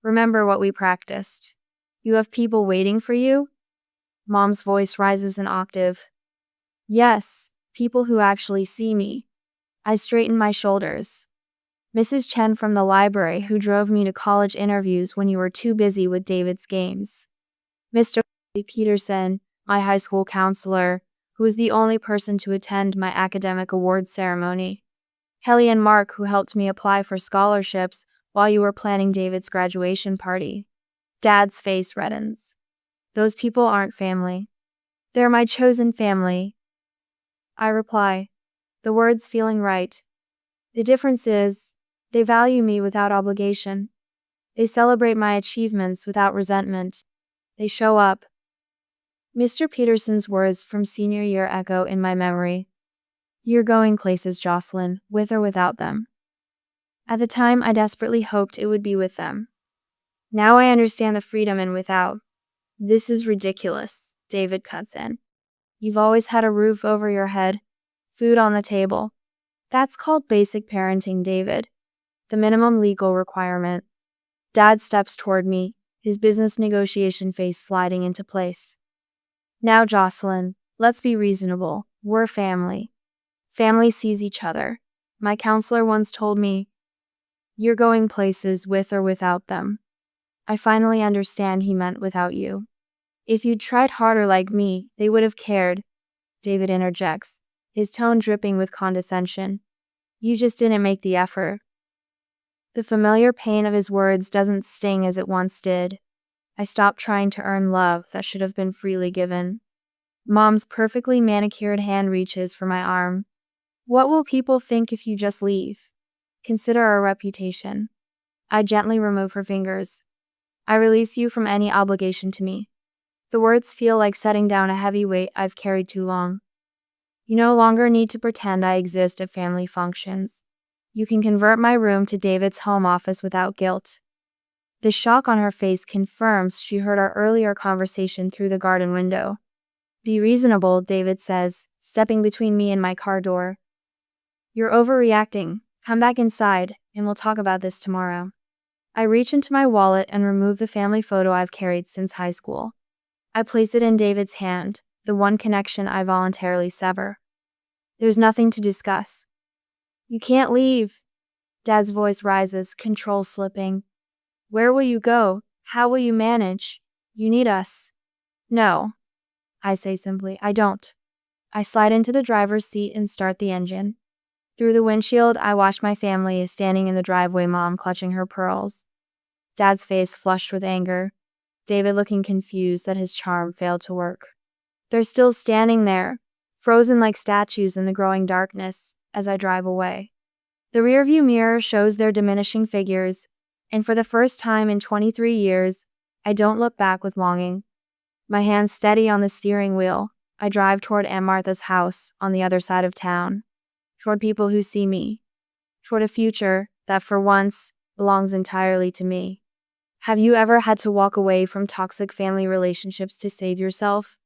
Remember what we practiced. You have people waiting for you? Mom's voice rises an octave. Yes, people who actually see me. I straighten my shoulders. Mrs. Chen from the library who drove me to college interviews when you were too busy with David's games. Mr. Peterson, my high school counselor, who was the only person to attend my academic awards ceremony. Kelly and Mark, who helped me apply for scholarships while you were planning David's graduation party. Dad's face reddens. Those people aren't family. They're my chosen family. I reply, the words feeling right. The difference is, they value me without obligation. They celebrate my achievements without resentment. They show up. Mr. Peterson's words from senior year echo in my memory. You're going places, Jocelyn, with or without them. At the time, I desperately hoped it would be with them. Now I understand the freedom in without. This is ridiculous, David cuts in. You've always had a roof over your head, food on the table. That's called basic parenting, David. The minimum legal requirement. Dad steps toward me, his business negotiation face sliding into place. Now, Jocelyn, let's be reasonable. We're family. Family sees each other. My counselor once told me, you're going places with or without them. I finally understand he meant without you. If you'd tried harder like me, they would have cared, David interjects, his tone dripping with condescension. You just didn't make the effort. The familiar pain of his words doesn't sting as it once did. I stopped trying to earn love that should have been freely given. Mom's perfectly manicured hand reaches for my arm. What will people think if you just leave? Consider our reputation. I gently remove her fingers. I release you from any obligation to me. The words feel like setting down a heavy weight I've carried too long. You no longer need to pretend I exist at family functions. You can convert my room to David's home office without guilt. The shock on her face confirms she heard our earlier conversation through the garden window. Be reasonable, David says, stepping between me and my car door. You're overreacting. Come back inside, and we'll talk about this tomorrow. I reach into my wallet and remove the family photo I've carried since high school. I place it in David's hand, the one connection I voluntarily sever. There's nothing to discuss. You can't leave. Dad's voice rises, control slipping. Where will you go? How will you manage? You need us. No, I say simply, I don't. I slide into the driver's seat and start the engine. Through the windshield, I watch my family standing in the driveway, Mom clutching her pearls. Dad's face flushed with anger. David looking confused that his charm failed to work. They're still standing there, frozen like statues in the growing darkness, as I drive away. The rearview mirror shows their diminishing figures, and for the first time in 23 years, I don't look back with longing. My hands steady on the steering wheel, I drive toward Aunt Martha's house on the other side of town. Toward people who see me, toward a future that for once belongs entirely to me. Have you ever had to walk away from toxic family relationships to save yourself?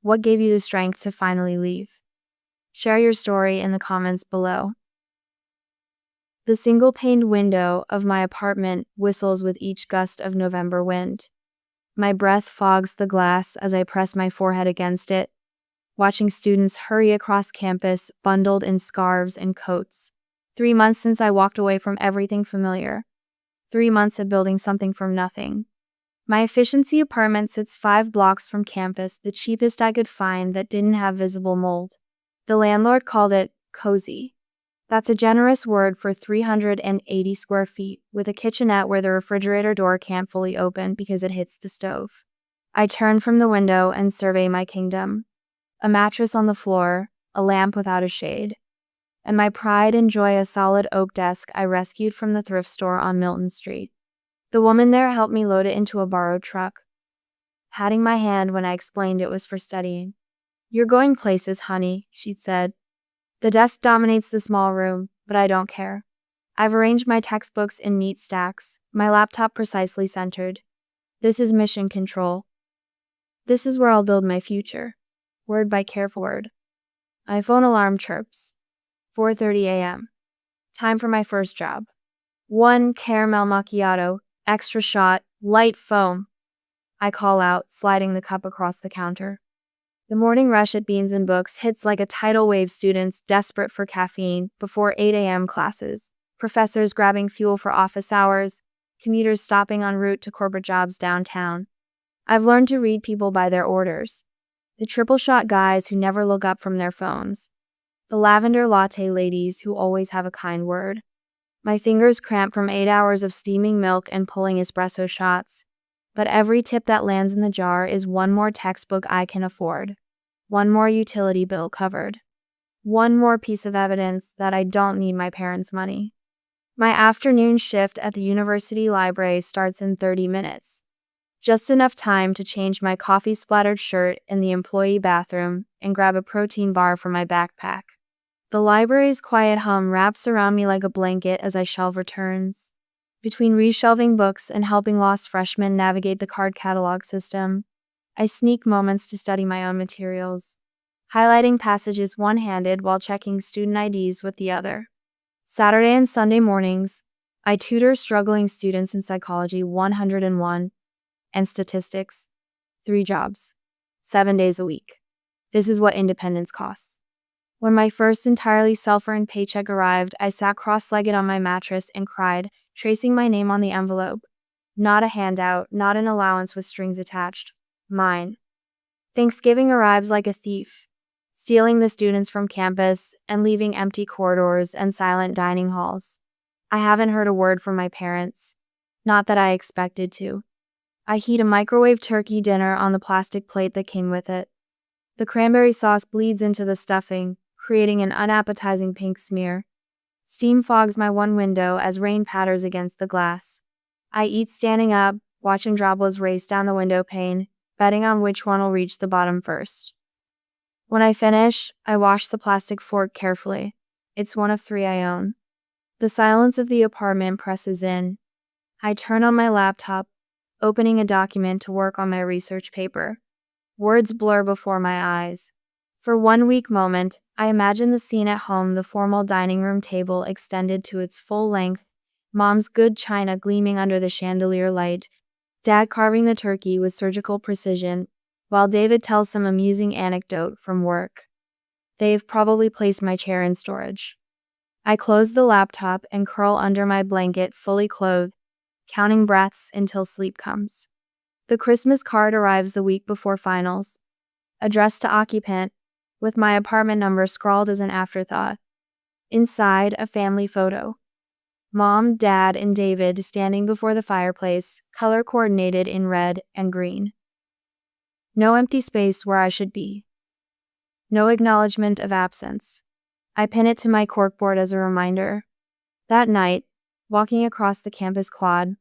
What gave you the strength to finally leave? Share your story in the comments below. The single-paned window of my apartment whistles with each gust of November wind. My breath fogs the glass as I press my forehead against it, watching students hurry across campus, bundled in scarves and coats. 3 months since I walked away from everything familiar. 3 months of building something from nothing. My efficiency apartment sits 5 blocks from campus, the cheapest I could find that didn't have visible mold. The landlord called it cozy. That's a generous word for 380 square feet, with a kitchenette where the refrigerator door can't fully open because it hits the stove. I turn from the window and survey my kingdom. A mattress on the floor, a lamp without a shade. And my pride and joy, a solid oak desk I rescued from the thrift store on Milton Street. The woman there helped me load it into a borrowed truck, patting my hand when I explained it was for studying. You're going places, honey, she'd said. The desk dominates the small room, but I don't care. I've arranged my textbooks in neat stacks, my laptop precisely centered. This is mission control. This is where I'll build my future. Word by careful word. My phone alarm chirps. 4:30 a.m. Time for my first job. 1 caramel macchiato, extra shot, light foam. I call out, sliding the cup across the counter. The morning rush at Beans and Books hits like a tidal wave, students desperate for caffeine before 8 a.m. classes, professors grabbing fuel for office hours, commuters stopping en route to corporate jobs downtown. I've learned to read people by their orders. The triple shot guys who never look up from their phones. The lavender latte ladies who always have a kind word. My fingers cramp from 8 hours of steaming milk and pulling espresso shots. But every tip that lands in the jar is one more textbook I can afford. One more utility bill covered. One more piece of evidence that I don't need my parents' money. My afternoon shift at the university library starts in 30 minutes. Just enough time to change my coffee-splattered shirt in the employee bathroom and grab a protein bar from my backpack. The library's quiet hum wraps around me like a blanket as I shelve returns. Between reshelving books and helping lost freshmen navigate the card catalog system, I sneak moments to study my own materials, highlighting passages one-handed while checking student IDs with the other. Saturday and Sunday mornings, I tutor struggling students in psychology 101 and statistics, 3 jobs, 7 days a week. This is what independence costs. When my first entirely self-earned paycheck arrived, I sat cross-legged on my mattress and cried, tracing my name on the envelope. Not a handout, not an allowance with strings attached. Mine. Thanksgiving arrives like a thief, stealing the students from campus and leaving empty corridors and silent dining halls. I haven't heard a word from my parents. Not that I expected to. I heat a microwave turkey dinner on the plastic plate that came with it. The cranberry sauce bleeds into the stuffing, creating an unappetizing pink smear. Steam fogs my one window as rain patters against the glass. I eat standing up, watching droplets race down the window pane, betting on which one will reach the bottom first. When I finish, I wash the plastic fork carefully. It's one of 3 I own. The silence of the apartment presses in. I turn on my laptop, opening a document to work on my research paper. Words blur before my eyes. For one weak moment, I imagine the scene at home, the formal dining room table extended to its full length, Mom's good china gleaming under the chandelier light, Dad carving the turkey with surgical precision, while David tells some amusing anecdote from work. They've probably placed my chair in storage. I close the laptop and curl under my blanket, fully clothed, counting breaths until sleep comes. The Christmas card arrives the week before finals, addressed to occupant, with my apartment number scrawled as an afterthought. Inside, a family photo. Mom, Dad, and David standing before the fireplace, color coordinated in red and green. No empty space where I should be. No acknowledgement of absence. I pin it to my corkboard as a reminder. That night, walking across the campus quad,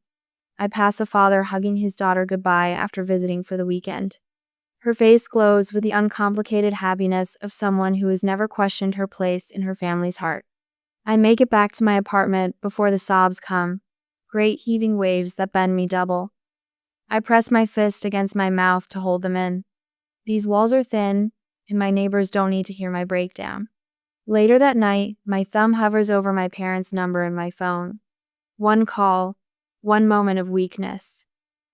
I pass a father hugging his daughter goodbye after visiting for the weekend. Her face glows with the uncomplicated happiness of someone who has never questioned her place in her family's heart. I make it back to my apartment before the sobs come, great heaving waves that bend me double. I press my fist against my mouth to hold them in. These walls are thin, and my neighbors don't need to hear my breakdown. Later that night, my thumb hovers over my parents' number in my phone. One call, one moment of weakness.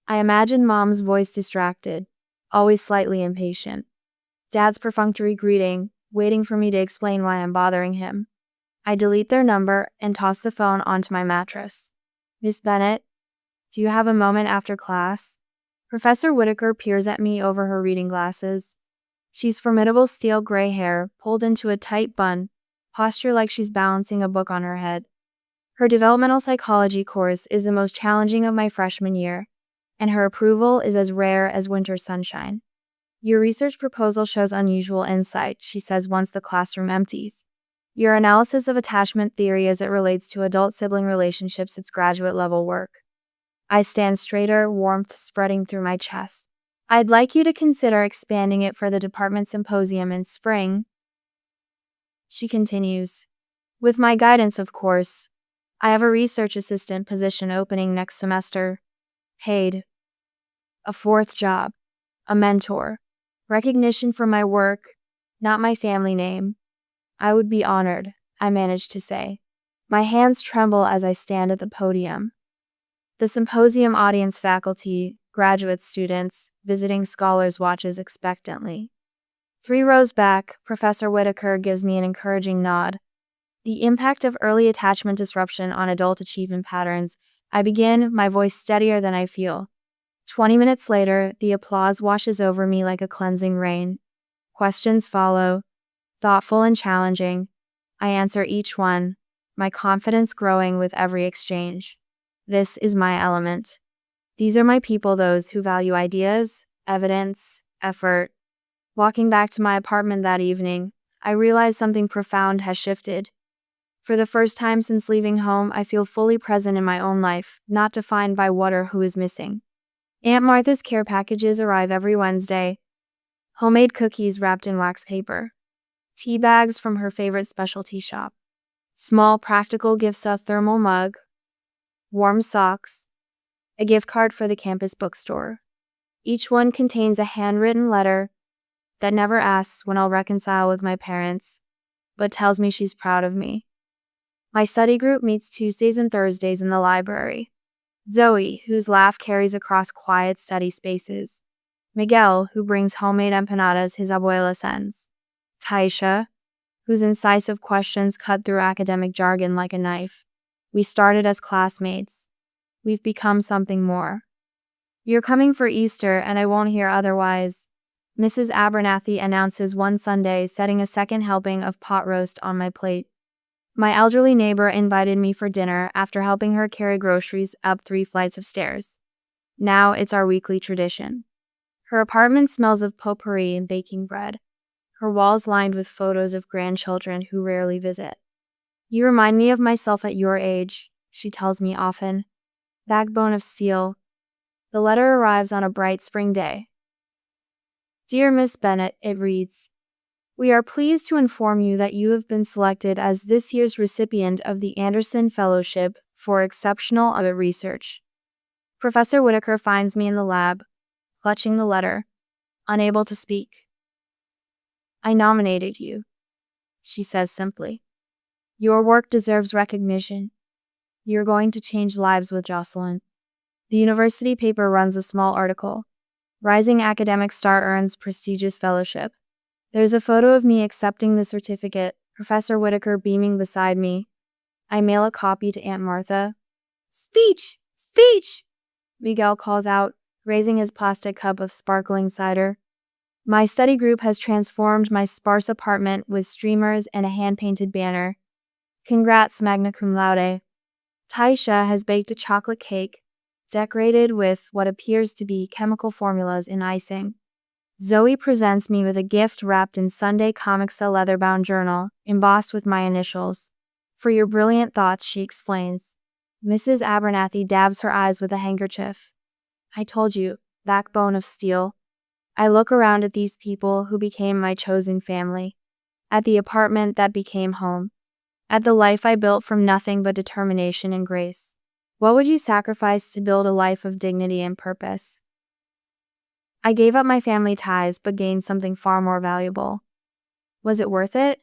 I imagine Mom's voice distracted, always slightly impatient. Dad's perfunctory greeting, waiting for me to explain why I'm bothering him. I delete their number and toss the phone onto my mattress. Miss Bennett, do you have a moment after class? Professor Whitaker peers at me over her reading glasses. She's formidable steel gray hair, pulled into a tight bun, posture like she's balancing a book on her head. Her developmental psychology course is the most challenging of my freshman year, and her approval is as rare as winter sunshine. Your research proposal shows unusual insight, she says once the classroom empties. Your analysis of attachment theory as it relates to adult-sibling relationships is graduate-level work. I stand straighter, warmth spreading through my chest. I'd like you to consider expanding it for the department symposium in spring. She continues. With my guidance, of course. I have a research assistant position opening next semester. Paid. A 4th job. A mentor. Recognition for my work, not my family name. I would be honored, I manage to say. My hands tremble as I stand at the podium. The symposium audience, faculty, graduate students, visiting scholars watches expectantly. 3 rows back, Professor Whitaker gives me an encouraging nod. The impact of early attachment disruption on adult achievement patterns. I begin, my voice steadier than I feel. 20 minutes later, the applause washes over me like a cleansing rain. Questions follow, thoughtful and challenging. I answer each one, my confidence growing with every exchange. This is my element. These are my people, those who value ideas, evidence, effort. Walking back to my apartment that evening, I realize something profound has shifted. For the first time since leaving home, I feel fully present in my own life, not defined by what or who is missing. Aunt Martha's care packages arrive every Wednesday. Homemade cookies wrapped in wax paper. tea bags from her favorite specialty shop, small practical gifts, a thermal mug, warm socks, a gift card for the campus bookstore. Each one contains a handwritten letter that never asks when I'll reconcile with my parents, but tells me she's proud of me. My study group meets Tuesdays and Thursdays in the library. Zoe, whose laugh carries across quiet study spaces. Miguel, who brings homemade empanadas his abuela sends. Taisha, whose incisive questions cut through academic jargon like a knife. We started as classmates. We've become something more. You're coming for Easter and I won't hear otherwise, Mrs. Abernathy announces one Sunday, setting a second helping of pot roast on my plate. My elderly neighbor invited me for dinner after helping her carry groceries up 3 flights of stairs. Now it's our weekly tradition. Her apartment smells of potpourri and baking bread, her walls lined with photos of grandchildren who rarely visit. You remind me of myself at your age, she tells me often. Backbone of steel. The letter arrives on a bright spring day. Dear Miss Bennett, it reads, we are pleased to inform you that you have been selected as this year's recipient of the Anderson Fellowship for Exceptional Audit Research. Professor Whitaker finds me in the lab, clutching the letter, unable to speak. I nominated you, she says simply. Your work deserves recognition. You're going to change lives with Jocelyn. The university paper runs a small article. Rising academic star earns prestigious fellowship. There's a photo of me accepting the certificate, Professor Whitaker beaming beside me. I mail a copy to Aunt Martha. Speech! Speech! Miguel calls out, raising his plastic cup of sparkling cider. My study group has transformed my sparse apartment with streamers and a hand-painted banner. Congrats, magna cum laude. Taisha has baked a chocolate cake, decorated with what appears to be chemical formulas in icing. Zoe presents me with a gift wrapped in Sunday Comics, a leather-bound journal, embossed with my initials. For your brilliant thoughts, she explains. Mrs. Abernathy dabs her eyes with a handkerchief. I told you, backbone of steel. I look around at these people who became my chosen family, at the apartment that became home, at the life I built from nothing but determination and grace. What would you sacrifice to build a life of dignity and purpose? I gave up my family ties but gained something far more valuable. Was it worth it?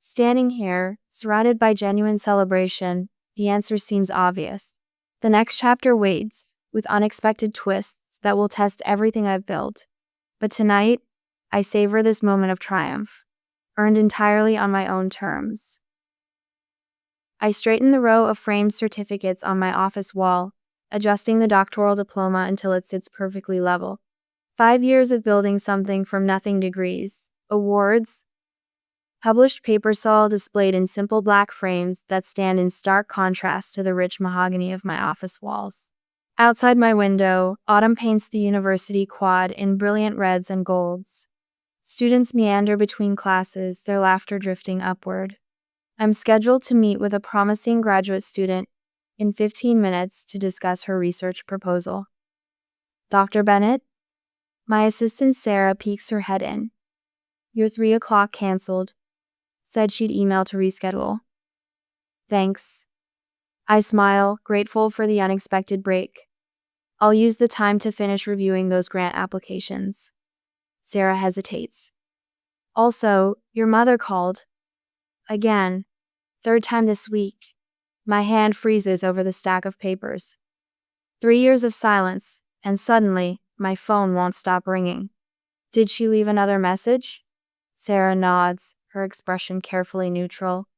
Standing here, surrounded by genuine celebration, the answer seems obvious. The next chapter waits, with unexpected twists that will test everything I've built. But tonight, I savor this moment of triumph, earned entirely on my own terms. I straighten the row of framed certificates on my office wall, adjusting the doctoral diploma until it sits perfectly level. 5 years of building something from nothing, degrees, awards, published papers all displayed in simple black frames that stand in stark contrast to the rich mahogany of my office walls. Outside my window, autumn paints the university quad in brilliant reds and golds. Students meander between classes, their laughter drifting upward. I'm scheduled to meet with a promising graduate student in 15 minutes to discuss her research proposal. Dr. Bennett? My assistant Sarah peeks her head in. Your 3 o'clock canceled. Said she'd email to reschedule. Thanks. I smile, grateful for the unexpected break. I'll use the time to finish reviewing those grant applications. Sarah hesitates. Also, your mother called. Again. 3rd time this week. My hand freezes over the stack of papers. 3 years of silence, and suddenly, my phone won't stop ringing. Did she leave another message? Sarah nods, her expression carefully neutral.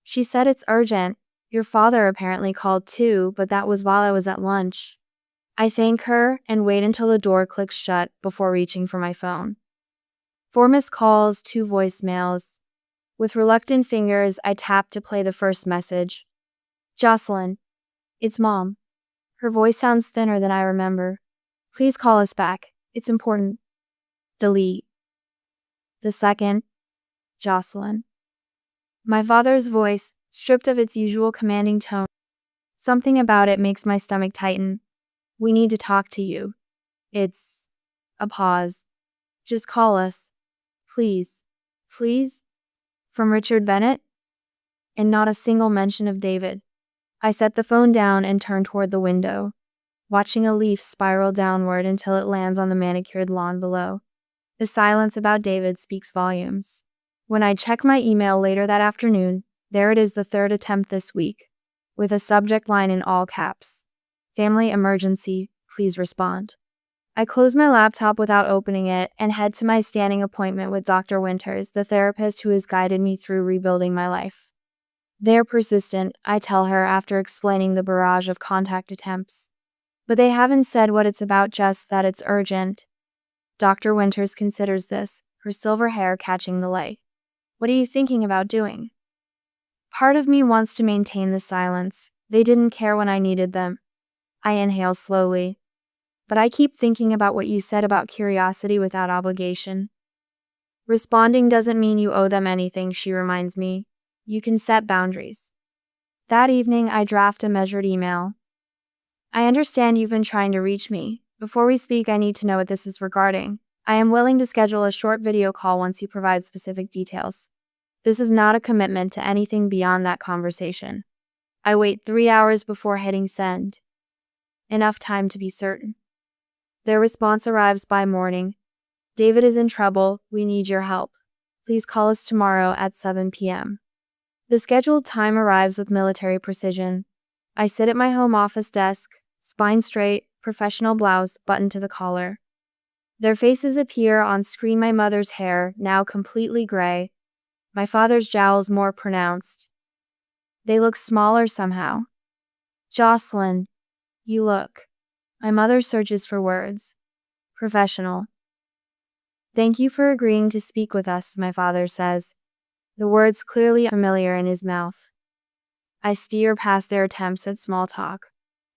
She said it's urgent. Your father apparently called too, but that was while I was at lunch. I thank her and wait until the door clicks shut before reaching for my phone. 4 missed calls, 2 voicemails. With reluctant fingers, I tap to play the first message. Jocelyn. It's Mom. Her voice sounds thinner than I remember. Please call us back. It's important. Delete. The second. Jocelyn. My father's voice, stripped of its usual commanding tone. Something about it makes my stomach tighten. We need to talk to you. It's a pause. Just call us. Please. Please? From Richard Bennett? And not a single mention of David. I set the phone down and turned toward the window, watching a leaf spiral downward until it lands on the manicured lawn below. The silence about David speaks volumes. When I check my email later that afternoon, there it is, the third attempt this week, with a subject line in all caps. Family emergency, please respond. I close my laptop without opening it and head to my standing appointment with Dr. Winters, the therapist who has guided me through rebuilding my life. They're persistent, I tell her after explaining the barrage of contact attempts. But they haven't said what it's about, just that it's urgent. Dr. Winters considers this, her silver hair catching the light. What are you thinking about doing? Part of me wants to maintain the silence. They didn't care when I needed them. I inhale slowly. But I keep thinking about what you said about curiosity without obligation. Responding doesn't mean you owe them anything, she reminds me. You can set boundaries. That evening, I draft a measured email. I understand you've been trying to reach me. Before we speak, I need to know what this is regarding. I am willing to schedule a short video call once you provide specific details. This is not a commitment to anything beyond that conversation. I wait 3 hours before hitting send. Enough time to be certain. Their response arrives by morning. David is in trouble. We need your help. Please call us tomorrow at 7 p.m. The scheduled time arrives with military precision. I sit at my home office desk, spine straight, professional blouse buttoned to the collar. Their faces appear on screen, my mother's hair, now completely gray, my father's jowls more pronounced. They look smaller somehow. Jocelyn, you look. My mother searches for words. Professional. Thank you for agreeing to speak with us, my father says, the words clearly familiar in his mouth. I steer past their attempts at small talk.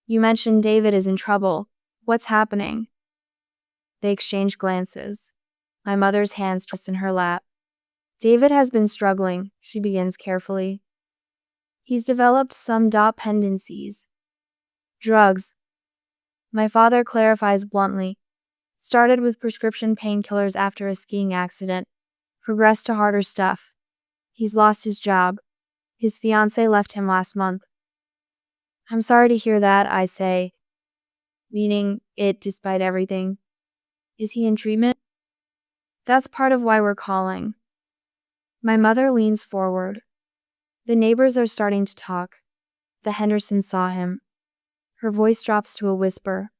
You mentioned David is in trouble. What's happening? They exchange glances. My mother's hands twist in her lap. David has been struggling, she begins carefully. He's developed some dependencies. Drugs. My father clarifies bluntly. Started with prescription painkillers after a skiing accident. Progressed to harder stuff. He's lost his job. His fiancée left him last month. I'm sorry to hear that, I say. Meaning it despite everything. Is he in treatment? That's part of why we're calling. My mother leans forward. The neighbors are starting to talk. The Hendersons saw him. Her voice drops to a whisper.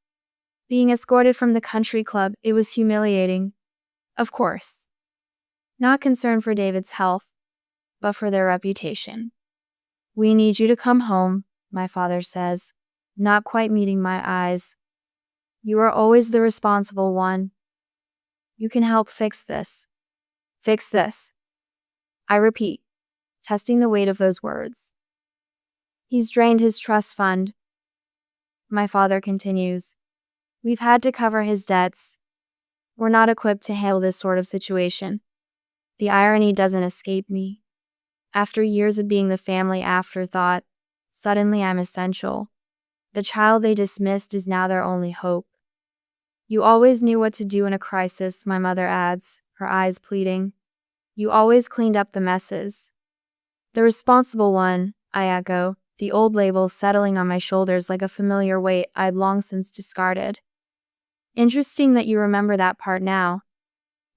Being escorted from the country club, it was humiliating. Of course. Not concerned for David's health, but for their reputation. We need you to come home, my father says, not quite meeting my eyes. You are always the responsible one. You can help fix this. Fix this. I repeat, testing the weight of those words. He's drained his trust fund. My father continues. We've had to cover his debts. We're not equipped to handle this sort of situation. The irony doesn't escape me. After years of being the family afterthought, suddenly I'm essential. The child they dismissed is now their only hope. You always knew what to do in a crisis, my mother adds, her eyes pleading. You always cleaned up the messes. The responsible one, I echo, the old label settling on my shoulders like a familiar weight I'd long since discarded. Interesting that you remember that part now.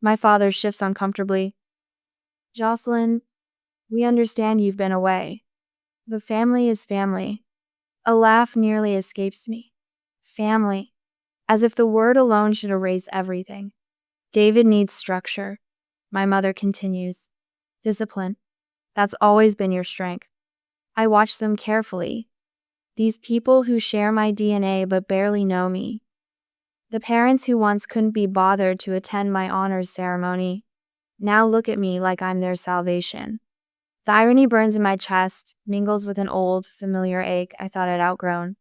My father shifts uncomfortably. Jocelyn, we understand you've been away. But family is family. A laugh nearly escapes me. Family. As if the word alone should erase everything. David needs structure. My mother continues. Discipline. That's always been your strength. I watch them carefully. These people who share my DNA but barely know me. The parents who once couldn't be bothered to attend my honors ceremony now look at me like I'm their salvation. The irony burns in my chest, mingles with an old, familiar ache I thought I'd outgrown.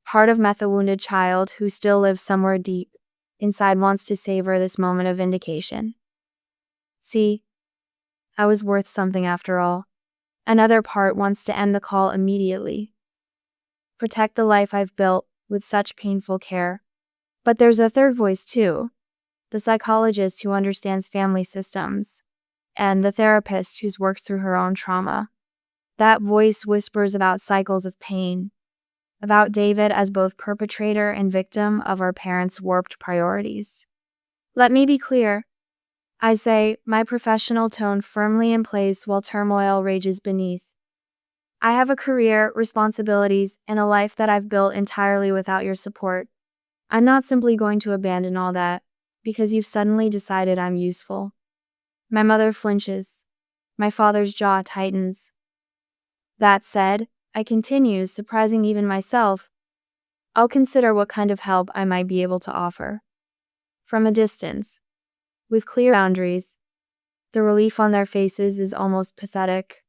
Part of a wounded child who still lives somewhere deep inside wants to savor this moment of vindication. See, I was worth something after all. Another part wants to end the call immediately. Protect the life I've built with such painful care. But there's a third voice too. The psychologist who understands family systems. and the therapist who's worked through her own trauma. That voice whispers about cycles of pain, about David as both perpetrator and victim of our parents' warped priorities. Let me be clear, I say, my professional tone firmly in place while turmoil rages beneath. I have a career, responsibilities, and a life that I've built entirely without your support. I'm not simply going to abandon all that because you've suddenly decided I'm useful. My mother flinches. My father's jaw tightens. That said, I continue, surprising even myself. I'll consider what kind of help I might be able to offer. From a distance, with clear boundaries, the relief on their faces is almost pathetic.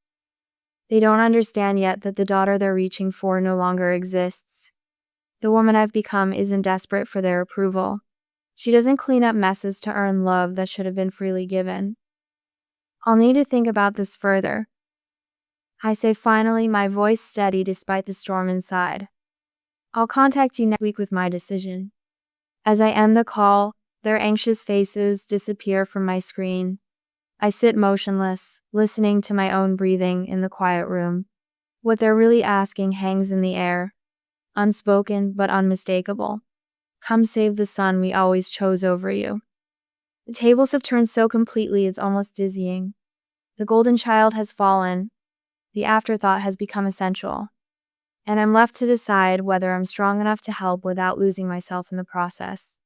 They don't understand yet that the daughter they're reaching for no longer exists. The woman I've become isn't desperate for their approval. She doesn't clean up messes to earn love that should have been freely given. I'll need to think about this further. I say finally, my voice steady despite the storm inside. I'll contact you next week with my decision. As I end the call, their anxious faces disappear from my screen. I sit motionless, listening to my own breathing in the quiet room. What they're really asking hangs in the air, unspoken but unmistakable. Come save the son we always chose over you. The tables have turned so completely it's almost dizzying. The golden child has fallen. The afterthought has become essential. And I'm left to decide whether I'm strong enough to help without losing myself in the process.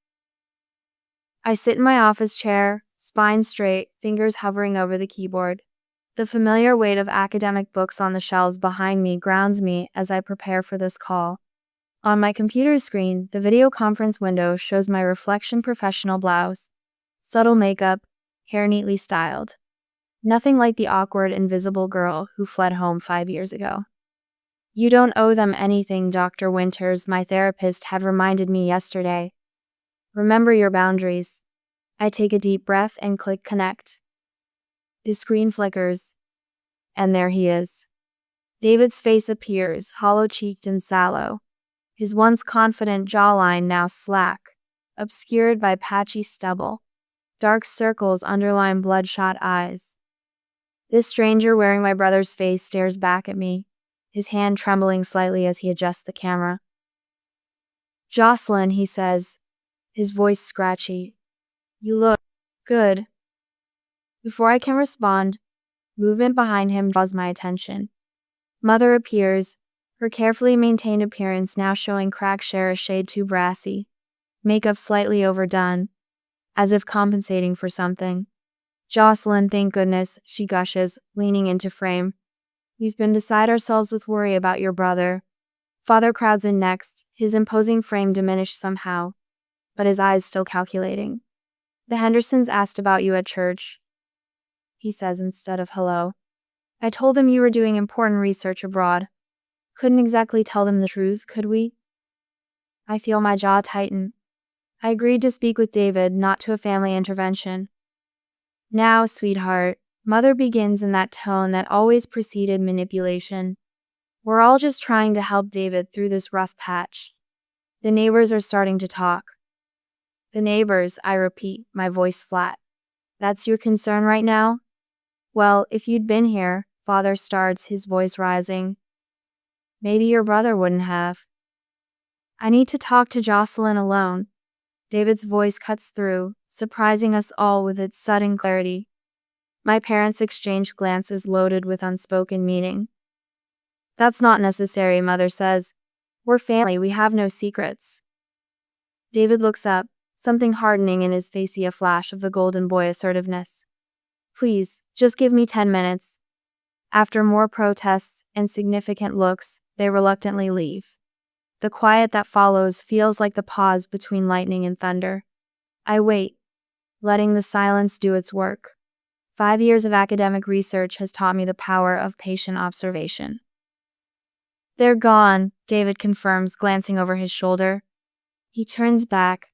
I sit in my office chair, spine straight, fingers hovering over the keyboard. The familiar weight of academic books on the shelves behind me grounds me as I prepare for this call. On my computer screen, the video conference window shows my reflection professional blouse, subtle makeup, hair neatly styled. Nothing like the awkward, invisible girl who fled home 5 years ago. You don't owe them anything, Dr. Winters, my therapist had reminded me yesterday. Remember your boundaries. I take a deep breath and click connect. The screen flickers. And there he is. David's face appears, hollow-cheeked and sallow. His once confident jawline now slack, obscured by patchy stubble. Dark circles underline bloodshot eyes. This stranger wearing my brother's face stares back at me, his hand trembling slightly as he adjusts the camera. Jocelyn, he says, his voice scratchy. You look good. Before I can respond, movement behind him draws my attention. Mother appears, her carefully maintained appearance now showing cracks a shade too brassy, makeup slightly overdone, as if compensating for something. Jocelyn, thank goodness, she gushes, leaning into frame. We've been beside ourselves with worry about your brother. Father crowds in next, his imposing frame diminished somehow, but his eyes still calculating. The Hendersons asked about you at church, he says instead of hello. I told them you were doing important research abroad. Couldn't exactly tell them the truth, could we? I feel my jaw tighten. I agreed to speak with David, not to a family intervention. Now, sweetheart, Mother begins in that tone that always preceded manipulation. We're all just trying to help David through this rough patch. The neighbors are starting to talk. The neighbors, I repeat, my voice flat. That's your concern right now? Well, if you'd been here, Father starts, his voice rising. Maybe your brother wouldn't have. I need to talk to Jocelyn alone. David's voice cuts through, surprising us all with its sudden clarity. My parents exchange glances loaded with unspoken meaning. That's not necessary, Mother says. We're family, we have no secrets. David looks up, something hardening in his face, a flash of the golden boy assertiveness. Please, just give me 10 minutes. After more protests and significant looks, they reluctantly leave. The quiet that follows feels like the pause between lightning and thunder. I wait, letting the silence do its work. 5 years of academic research has taught me the power of patient observation. They're gone, David confirms, glancing over his shoulder. He turns back,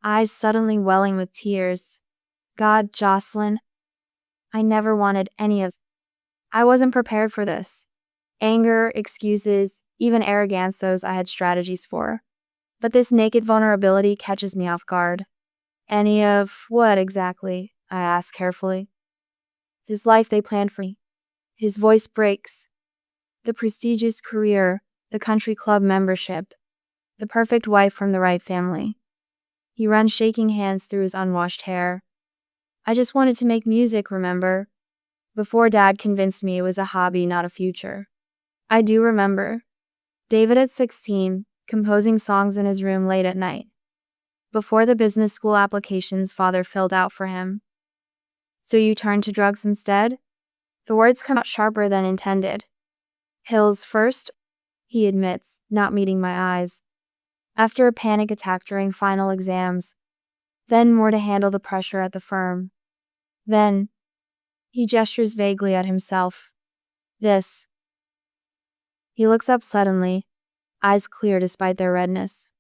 eyes suddenly welling with tears. God, Jocelyn, I never wanted any of. I wasn't prepared for this. Anger, excuses, even arrogance, those I had strategies for. But this naked vulnerability catches me off guard. Any of what exactly? I ask carefully. This life they planned for me. His voice breaks. The prestigious career, the country club membership, the perfect wife from the right family. He runs shaking hands through his unwashed hair. I just wanted to make music, remember? Before Dad convinced me it was a hobby, not a future. I do remember. David at 16, composing songs in his room late at night. Before the business school applications father filled out for him. So you turned to drugs instead? The words come out sharper than intended. Pills first, he admits, not meeting my eyes. After a panic attack during final exams. Then more to handle the pressure at the firm. Then, he gestures vaguely at himself. This. He looks up suddenly, eyes clear despite their redness.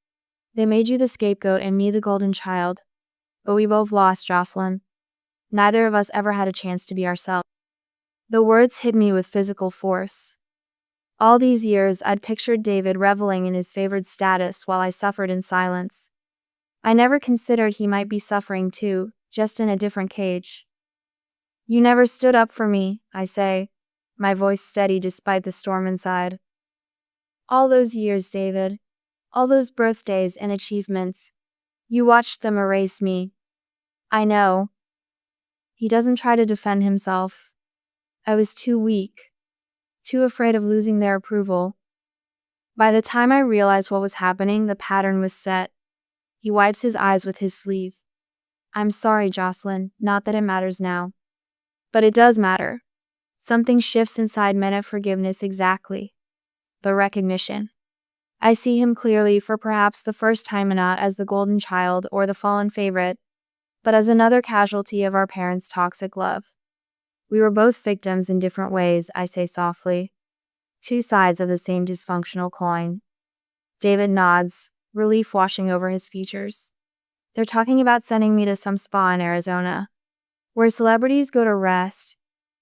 They made you the scapegoat and me the golden child. But we both lost, Jocelyn. Neither of us ever had a chance to be ourselves. The words hit me with physical force. All these years, I'd pictured David reveling in his favored status while I suffered in silence. I never considered he might be suffering too, just in a different cage. You never stood up for me, I say, my voice steady despite the storm inside. All those years, David. All those birthdays and achievements. You watched them erase me. I know. He doesn't try to defend himself. I was too weak. Too afraid of losing their approval. By the time I realized what was happening, the pattern was set. He wipes his eyes with his sleeve. I'm sorry, Jocelyn, not that it matters now. But it does matter. Something shifts inside men of forgiveness exactly. The recognition. I see him clearly for perhaps the first time, not as the golden child or the fallen favorite, but as another casualty of our parents' toxic love. We were both victims in different ways, I say softly. Two sides of the same dysfunctional coin. David nods, relief washing over his features. They're talking about sending me to some spa in Arizona, where celebrities go to rest.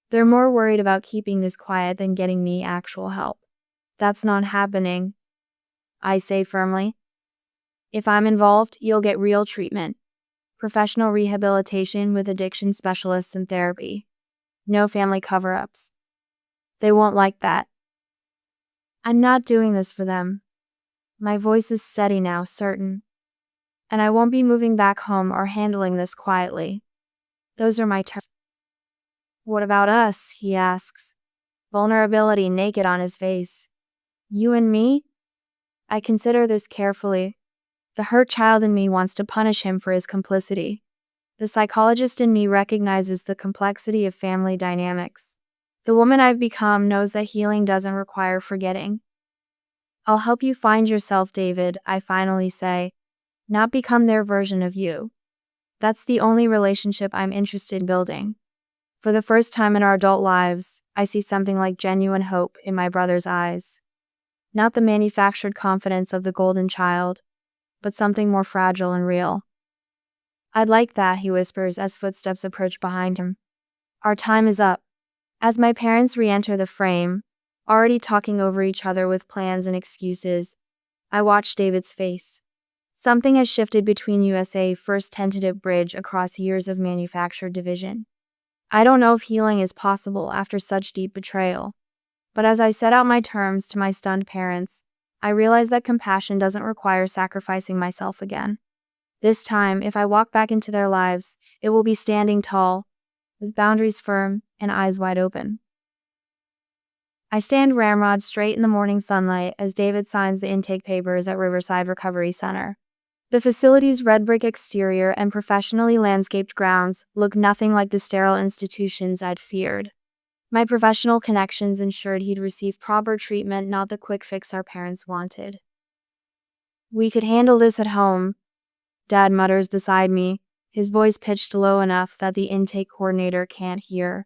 They're more worried about keeping this quiet than getting me actual help. That's not happening, I say firmly. If I'm involved, you'll get real treatment. Professional rehabilitation with addiction specialists and therapy. No family cover-ups. They won't like that. I'm not doing this for them. My voice is steady now, certain. And I won't be moving back home or handling this quietly. Those are my terms. What about us? He asks, vulnerability naked on his face. You and me? I consider this carefully. The hurt child in me wants to punish him for his complicity. The psychologist in me recognizes the complexity of family dynamics. The woman I've become knows that healing doesn't require forgetting. I'll help you find yourself, David, I finally say, not become their version of you. That's the only relationship I'm interested in building. For the first time in our adult lives, I see something like genuine hope in my brother's eyes. Not the manufactured confidence of the golden child, but something more fragile and real. I'd like that, he whispers as footsteps approach behind him. Our time is up. As my parents re-enter the frame, already talking over each other with plans and excuses, I watch David's face. Something has shifted between USA First tentative bridge across years of manufactured division. I don't know if healing is possible after such deep betrayal. But as I set out my terms to my stunned parents, I realize that compassion doesn't require sacrificing myself again. This time, if I walk back into their lives, it will be standing tall, with boundaries firm and eyes wide open. I stand ramrod straight in the morning sunlight as David signs the intake papers at Riverside Recovery Center. The facility's red brick exterior and professionally landscaped grounds look nothing like the sterile institutions I'd feared. My professional connections ensured he'd receive proper treatment, not the quick fix our parents wanted. We could handle this at home, Dad mutters beside me, his voice pitched low enough that the intake coordinator can't hear.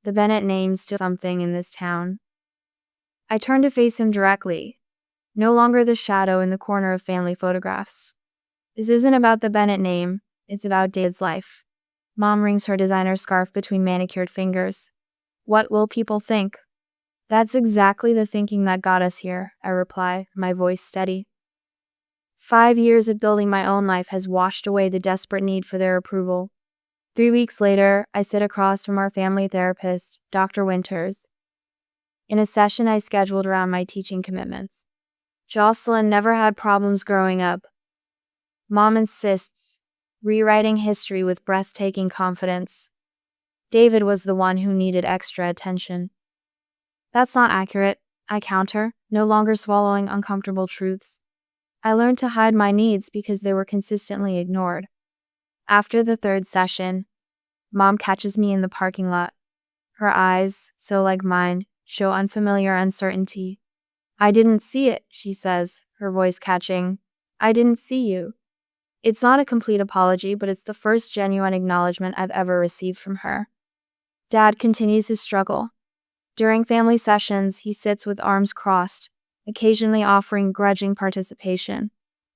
The Bennett name's still something in this town. I turn to face him directly, no longer the shadow in the corner of family photographs. This isn't about the Bennett name, it's about David's life. Mom rings her designer scarf between manicured fingers. What will people think? That's exactly the thinking that got us here, I reply, my voice steady. 5 years of building my own life has washed away the desperate need for their approval. 3 weeks later, I sit across from our family therapist, Dr. Winters, in a session I scheduled around my teaching commitments. Jocelyn never had problems growing up. Mom insists, rewriting history with breathtaking confidence. David was the one who needed extra attention. That's not accurate, I counter, no longer swallowing uncomfortable truths. I learned to hide my needs because they were consistently ignored. After the third session, Mom catches me in the parking lot. Her eyes, so like mine, show unfamiliar uncertainty. I didn't see it, she says, her voice catching. I didn't see you. It's not a complete apology, but it's the first genuine acknowledgement I've ever received from her. Dad continues his struggle. During family sessions, he sits with arms crossed, occasionally offering grudging participation.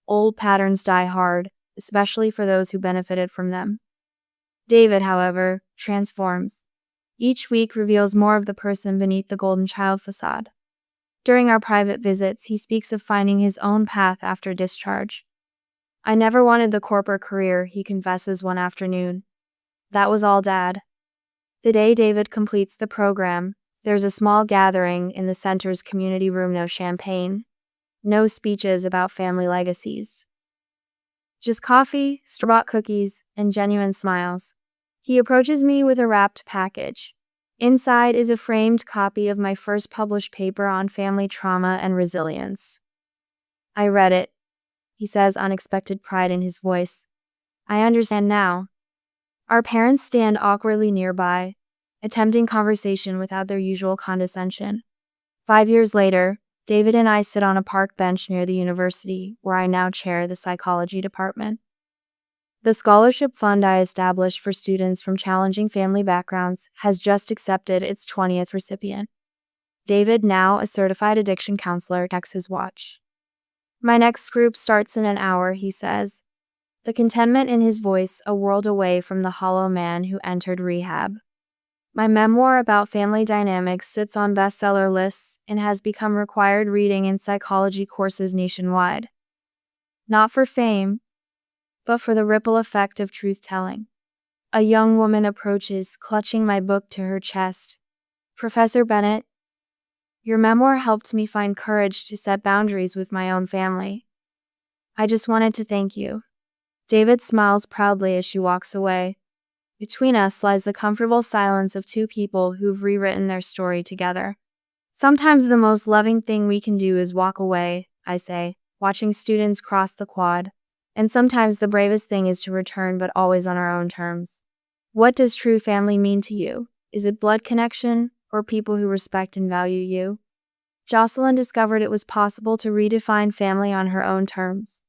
Old patterns die hard, especially for those who benefited from them. David, however, transforms. Each week reveals more of the person beneath the golden child facade. During our private visits, he speaks of finding his own path after discharge. I never wanted the corporate career, he confesses one afternoon. That was all Dad. The day David completes the program, there's a small gathering in the center's community room, no champagne, no speeches about family legacies. Just coffee, store-bought cookies, and genuine smiles. He approaches me with a wrapped package. Inside is a framed copy of my first published paper on family trauma and resilience. I read it, he says, unexpected pride in his voice. I understand now. Our parents stand awkwardly nearby, attempting conversation without their usual condescension. 5 years later, David and I sit on a park bench near the university, where I now chair the psychology department. The scholarship fund I established for students from challenging family backgrounds has just accepted its 20th recipient. David, now a certified addiction counselor, checks his watch. My next group starts in an hour, he says, the contentment in his voice a world away from the hollow man who entered rehab. My memoir about family dynamics sits on bestseller lists and has become required reading in psychology courses nationwide. Not for fame, but for the ripple effect of truth-telling. A young woman approaches, clutching my book to her chest. Professor Bennett, your memoir helped me find courage to set boundaries with my own family. I just wanted to thank you. David smiles proudly as she walks away. Between us lies the comfortable silence of two people who've rewritten their story together. Sometimes the most loving thing we can do is walk away, I say, watching students cross the quad. And sometimes the bravest thing is to return, but always on our own terms. What does true family mean to you? Is it blood connection, or people who respect and value you? Jocelyn discovered it was possible to redefine family on her own terms.